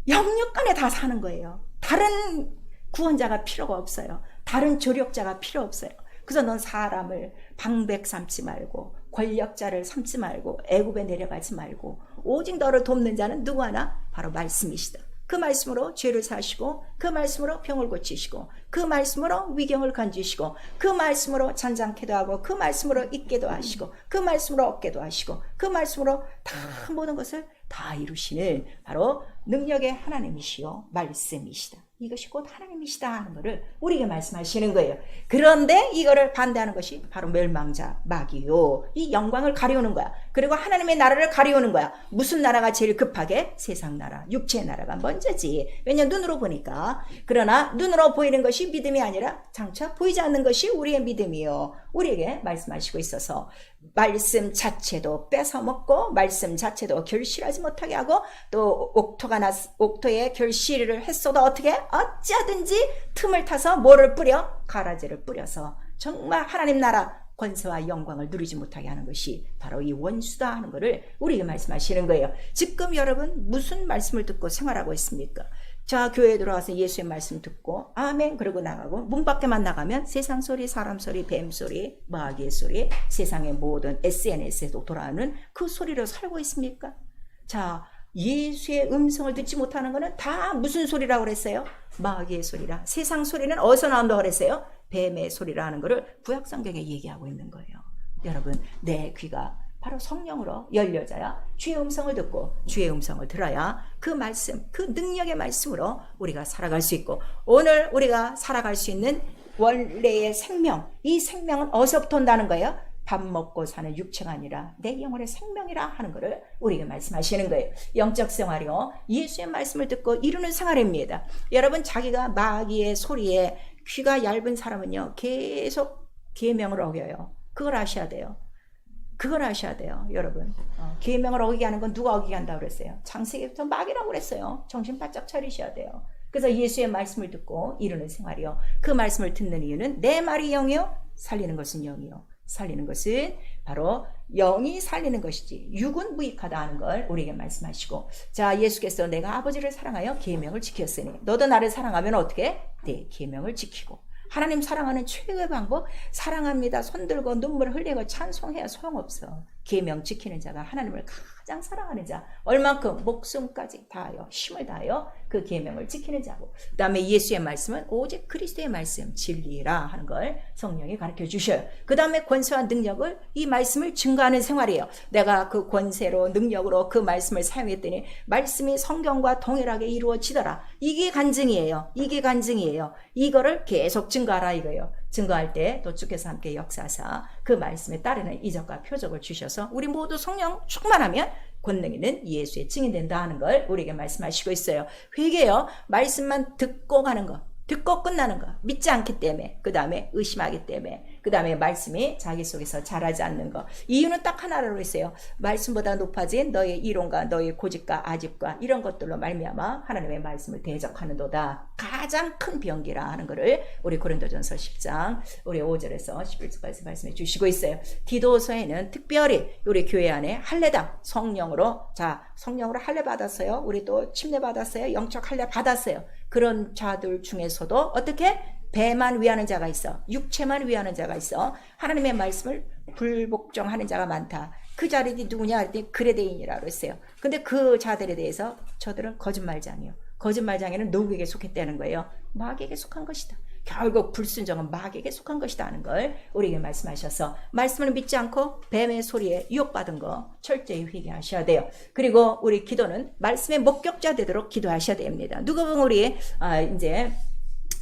영육간에 다 사는 거예요. 다른 구원자가 필요가 없어요. 다른 조력자가 필요 없어요. 그래서 넌 사람을 방백 삼지 말고 권력자를 삼지 말고 애굽에 내려가지 말고 오직 너를 돕는 자는 누구 하나? 바로 말씀이시다. 그 말씀으로 죄를 사시고 그 말씀으로 병을 고치시고 그 말씀으로 위경을 건지시고 그 말씀으로 잔잔케도 하고 그 말씀으로 잊게도 하시고 그 말씀으로 얻게도 하시고 그 말씀으로 다 모든 것을 다 이루시는 바로 능력의 하나님이시요 말씀이시다. 이것이 곧 하나님이시다 하는 것을 우리에게 말씀하시는 거예요. 그런데 이거를 반대하는 것이 바로 멸망자 마귀요. 이 영광을 가려우는 거야. 그리고 하나님의 나라를 가려우는 거야. 무슨 나라가 제일 급하게? 세상 나라, 육체의 나라가 먼저지. 왜냐 눈으로 보니까. 그러나 눈으로 보이는 것이 믿음이 아니라 장차 보이지 않는 것이 우리의 믿음이요. 우리에게 말씀하시고 있어서 말씀 자체도 뺏어먹고 말씀 자체도 결실하지 못하게 하고 또 옥토에 결실을 했어도 어떻게? 어찌하든지 틈을 타서 뭐를 뿌려? 가라지를 뿌려서 정말 하나님 나라 권세와 영광을 누리지 못하게 하는 것이 바로 이 원수다 하는 것을 우리에게 말씀하시는 거예요. 지금 여러분 무슨 말씀을 듣고 생활하고 있습니까? 자, 교회에 들어와서 예수의 말씀 듣고 아멘 그러고 나가고 문 밖에만 나가면 세상 소리, 사람 소리, 뱀 소리, 마귀의 소리, 세상의 모든 SNS에도 돌아오는 그 소리로 살고 있습니까? 자, 예수의 음성을 듣지 못하는 것은 다 무슨 소리라고 그랬어요? 마귀의 소리라. 세상 소리는 어디서 나온다고 그랬어요? 뱀의 소리라 하는 것을 구약성경에 얘기하고 있는 거예요. 여러분, 내 귀가 바로 성령으로 열려져야 주의 음성을 듣고 주의 음성을 들어야 그 말씀, 그 능력의 말씀으로 우리가 살아갈 수 있고 오늘 우리가 살아갈 수 있는 원래의 생명, 이 생명은 어디서부터 온다는 거예요? 밥 먹고 사는 육체가 아니라 내 영혼의 생명이라 하는 것을 우리에게 말씀하시는 거예요. 영적 생활이요. 예수의 말씀을 듣고 이루는 생활입니다. 여러분 자기가 마귀의 소리에 귀가 얇은 사람은요. 계속 계명을 어겨요. 그걸 아셔야 돼요. 그걸 아셔야 돼요. 여러분. 계명을 어기게 하는 건 누가 어기게 한다고 그랬어요? 창세기부터 마귀라고 그랬어요. 정신 바짝 차리셔야 돼요. 그래서 예수의 말씀을 듣고 이루는 생활이요. 그 말씀을 듣는 이유는 내 말이 영이요. 살리는 것은 영이요. 살리는 것은 바로 영이 살리는 것이지 육은 무익하다 하는 걸 우리에게 말씀하시고 자 예수께서 내가 아버지를 사랑하여 계명을 지켰으니 너도 나를 사랑하면 어떻게? 내 계명을 지키고 하나님 사랑하는 최고의 방법 사랑합니다. 손들고 눈물 흘리고 찬송해야 소용없어. 계명 지키는 자가 하나님을 가장 사랑하는 자 얼만큼 목숨까지 다하여 힘을 다하여 그 계명을 지키는 자고 그 다음에 예수의 말씀은 오직 그리스도의 말씀 진리라 하는 걸 성령이 가르쳐 주셔요. 그 다음에 권세와 능력을 이 말씀을 증거하는 생활이에요. 내가 그 권세로 능력으로 그 말씀을 사용했더니 말씀이 성경과 동일하게 이루어지더라. 이게 간증이에요. 이게 간증이에요. 이거를 계속 증거하라 이거예요. 증거할 때 또 주께서 함께 역사하사 그 말씀에 따르는 이적과 표적을 주셔서 우리 모두 성령 충만하면 권능 있는 예수의 증인 된다 하는 걸 우리에게 말씀하시고 있어요. 회개요. 말씀만 듣고 가는 거. 듣고 끝나는 거. 믿지 않기 때문에. 그 다음에 의심하기 때문에. 그 다음에 말씀이 자기 속에서 자라지 않는 거. 이유는 딱 하나로 있어요. 말씀보다 높아진 너의 이론과 너의 고집과 아집과 이런 것들로 말미암아 하나님의 말씀을 대적하는도다. 가장 큰 병기라 하는 것을 우리 고린도전서 10장 우리 5절에서 11절까지 말씀해 주시고 있어요. 디도서에는 특별히 우리 교회 안에 할례당 성령으로 성령으로 할례 받았어요. 우리 또 침례 받았어요. 영적 할례 받았어요. 그런 자들 중에서도 어떻게? 배만 위하는 자가 있어. 육체만 위하는 자가 있어. 하나님의 말씀을 불복종하는 자가 많다. 그 자들이 누구냐 했더니 그레데인이라고 했어요. 근데 그 자들에 대해서 저들은 거짓말장이요. 거짓말장애는 누구에게 속했다는 거예요? 마귀에게 속한 것이다. 결국 불순종은 마귀에게 속한 것이다 하는 걸 우리에게 말씀하셔서 말씀을 믿지 않고 뱀의 소리에 유혹받은 거 철저히 회개하셔야 돼요. 그리고 우리 기도는 말씀의 목격자 되도록 기도하셔야 됩니다. 누가복음 우리 이제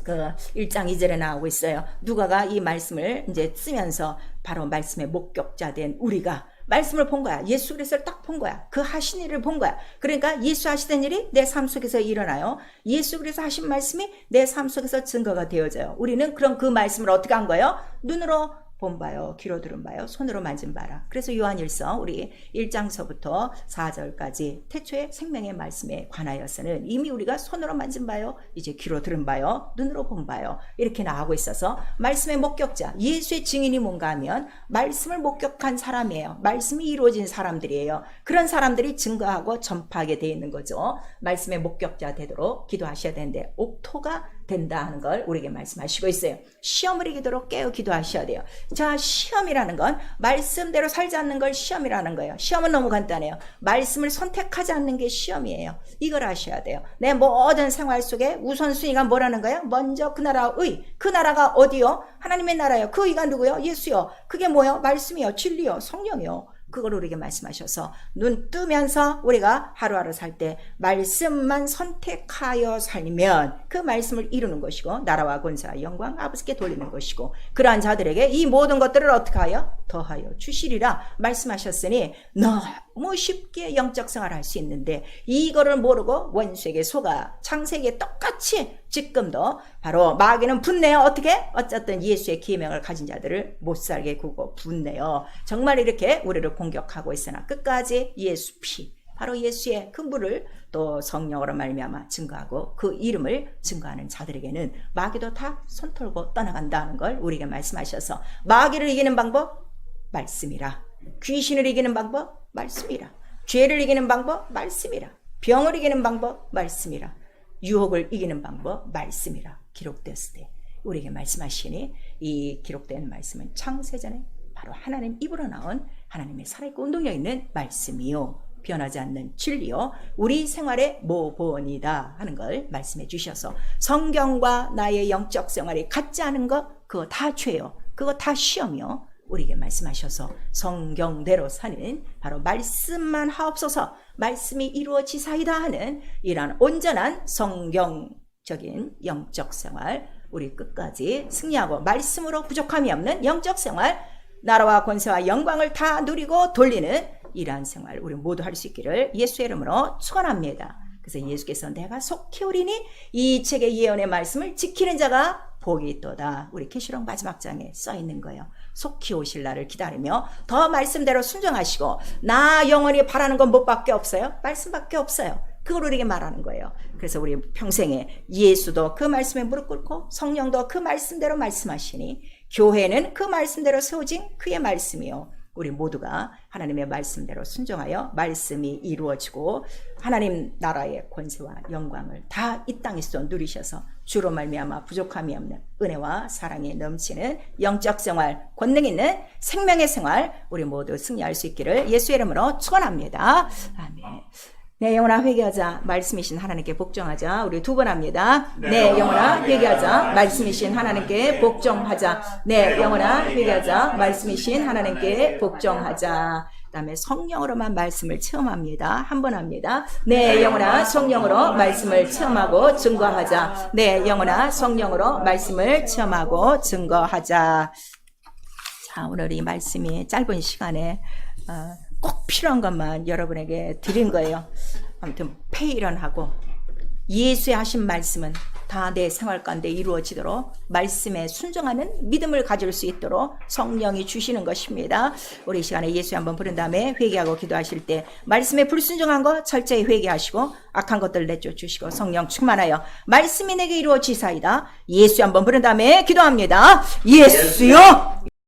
그 1장 2절에 나오고 있어요. 누가가 이 말씀을 이제 쓰면서 바로 말씀의 목격자 된 우리가 말씀을 본 거야. 예수 그리스도를 딱 본 거야. 그 하신 일을 본 거야. 그러니까 예수 하시던 일이 내 삶 속에서 일어나요. 예수 그리스도 하신 말씀이 내 삶 속에서 증거가 되어져요. 우리는 그럼 그 말씀을 어떻게 한 거예요? 눈으로 본 바요, 귀로 들은 바요, 손으로 만진 바라. 그래서 요한일서 우리 1장서부터 4절까지 태초에 생명의 말씀에 관하여서는 이미 우리가 손으로 만진 바요, 이제 귀로 들은 바요, 눈으로 본 바요, 이렇게 나오고 있어서 말씀의 목격자, 예수의 증인이 뭔가 하면 말씀을 목격한 사람이에요. 말씀이 이루어진 사람들이에요. 그런 사람들이 증거하고 전파하게 되어 있는 거죠. 말씀의 목격자 되도록 기도하셔야 되는데 옥토가 된다 하는 걸 우리에게 말씀하시고 있어요. 시험을 이기도록 깨어 기도하셔야 돼요. 자, 시험이라는 건 말씀대로 살지 않는 걸 시험이라는 거예요. 시험은 너무 간단해요. 말씀을 선택하지 않는 게 시험이에요. 이걸 아셔야 돼요. 내 모든 생활 속에 우선순위가 뭐라는 거예요? 먼저 그 나라의, 그 나라가 어디요? 하나님의 나라요. 그 의가 누구요? 예수요. 그게 뭐요? 말씀이요, 진리요, 성령이요. 그걸 우리에게 말씀하셔서 눈 뜨면서 우리가 하루하루 살 때 말씀만 선택하여 살면 그 말씀을 이루는 것이고 나라와 권세와 영광 아버지께 돌리는 것이고 그러한 자들에게 이 모든 것들을 어떻게 하여? 더하여 주시리라 말씀하셨으니 너무 쉽게 영적 생활을 할 수 있는데 이거를 모르고 원수에게 속아 창세기에 똑같이 지금도 바로 마귀는 분내요. 어떻게? 어쨌든 예수의 계명을 가진 자들을 못살게 구고 분내요. 정말 이렇게 우리를 공격하고 있으나 끝까지 예수 피, 바로 예수의 그 물을 또 성령으로 말미암아 증거하고 그 이름을 증거하는 자들에게는 마귀도 다 손털고 떠나간다는 걸 우리에게 말씀하셔서 마귀를 이기는 방법? 말씀이라. 귀신을 이기는 방법? 말씀이라. 죄를 이기는 방법? 말씀이라. 병을 이기는 방법? 말씀이라. 유혹을 이기는 방법? 말씀이라. 기록되었을 때 우리에게 말씀하시니 이 기록된 말씀은 창세전에 바로 하나님 입으로 나온 하나님의 살아있고 운동력 있는 말씀이요 변하지 않는 진리요 우리 생활의 모본이다 하는 걸 말씀해 주셔서 성경과 나의 영적 생활이 같지 않은 것 그거 다 죄요. 그거 다 시험이요. 우리에게 말씀하셔서 성경대로 사는 바로 말씀만 하옵소서 말씀이 이루어지사이다 하는 이러한 온전한 성경적인 영적 생활 우리 끝까지 승리하고 말씀으로 부족함이 없는 영적 생활 나라와 권세와 영광을 다 누리고 돌리는 이러한 생활 우리 모두 할 수 있기를 예수의 이름으로 축원합니다. 그래서 예수께서 내가 속히 오리니 이 책의 예언의 말씀을 지키는 자가 복이 있도다. 우리 계시록 마지막 장에 써 있는 거예요. 속히 오실 날을 기다리며 더 말씀대로 순종하시고 나 영원히 바라는 건 뭐밖에 없어요? 말씀밖에 없어요. 그걸 우리에게 말하는 거예요. 그래서 우리 평생에 예수도 그 말씀에 무릎 꿇고 성령도 그 말씀대로 말씀하시니 교회는 그 말씀대로 세워진 그의 말씀이요. 우리 모두가 하나님의 말씀대로 순종하여 말씀이 이루어지고 하나님 나라의 권세와 영광을 다 이 땅에서 누리셔서 주로 말미암아 부족함이 없는 은혜와 사랑이 넘치는 영적 생활, 권능 있는 생명의 생활 우리 모두 승리할 수 있기를 예수의 이름으로 축원합니다. 아멘. 네, 영혼아 회개하자. 말씀이신 하나님께 복종하자. 우리 두 번 합니다. 네, 영혼아 회개하자. 말씀이신 하나님께 복종하자. 네, 영혼아 회개하자. 말씀이신 하나님께 복종하자. 그다음에 성령으로만 말씀을 체험합니다. 한 번 합니다. 네, 영혼아 성령으로 말씀을 체험하고 증거하자. 네, 영혼아 성령으로 말씀을 체험하고 증거하자. 자, 오늘 이 말씀이 짧은 시간에 꼭 필요한 것만 여러분에게 드린 거예요. 아무튼 폐일원하고 예수의 하신 말씀은 다 내 생활 가운데 이루어지도록 말씀에 순종하는 믿음을 가질 수 있도록 성령이 주시는 것입니다. 우리 이 시간에 예수 한번 부른 다음에 회개하고 기도하실 때 말씀에 불순종한 거 철저히 회개하시고 악한 것들 내쫓으시고 성령 충만하여 말씀이 내게 이루어지사이다. 예수 한번 부른 다음에 기도합니다. 예수요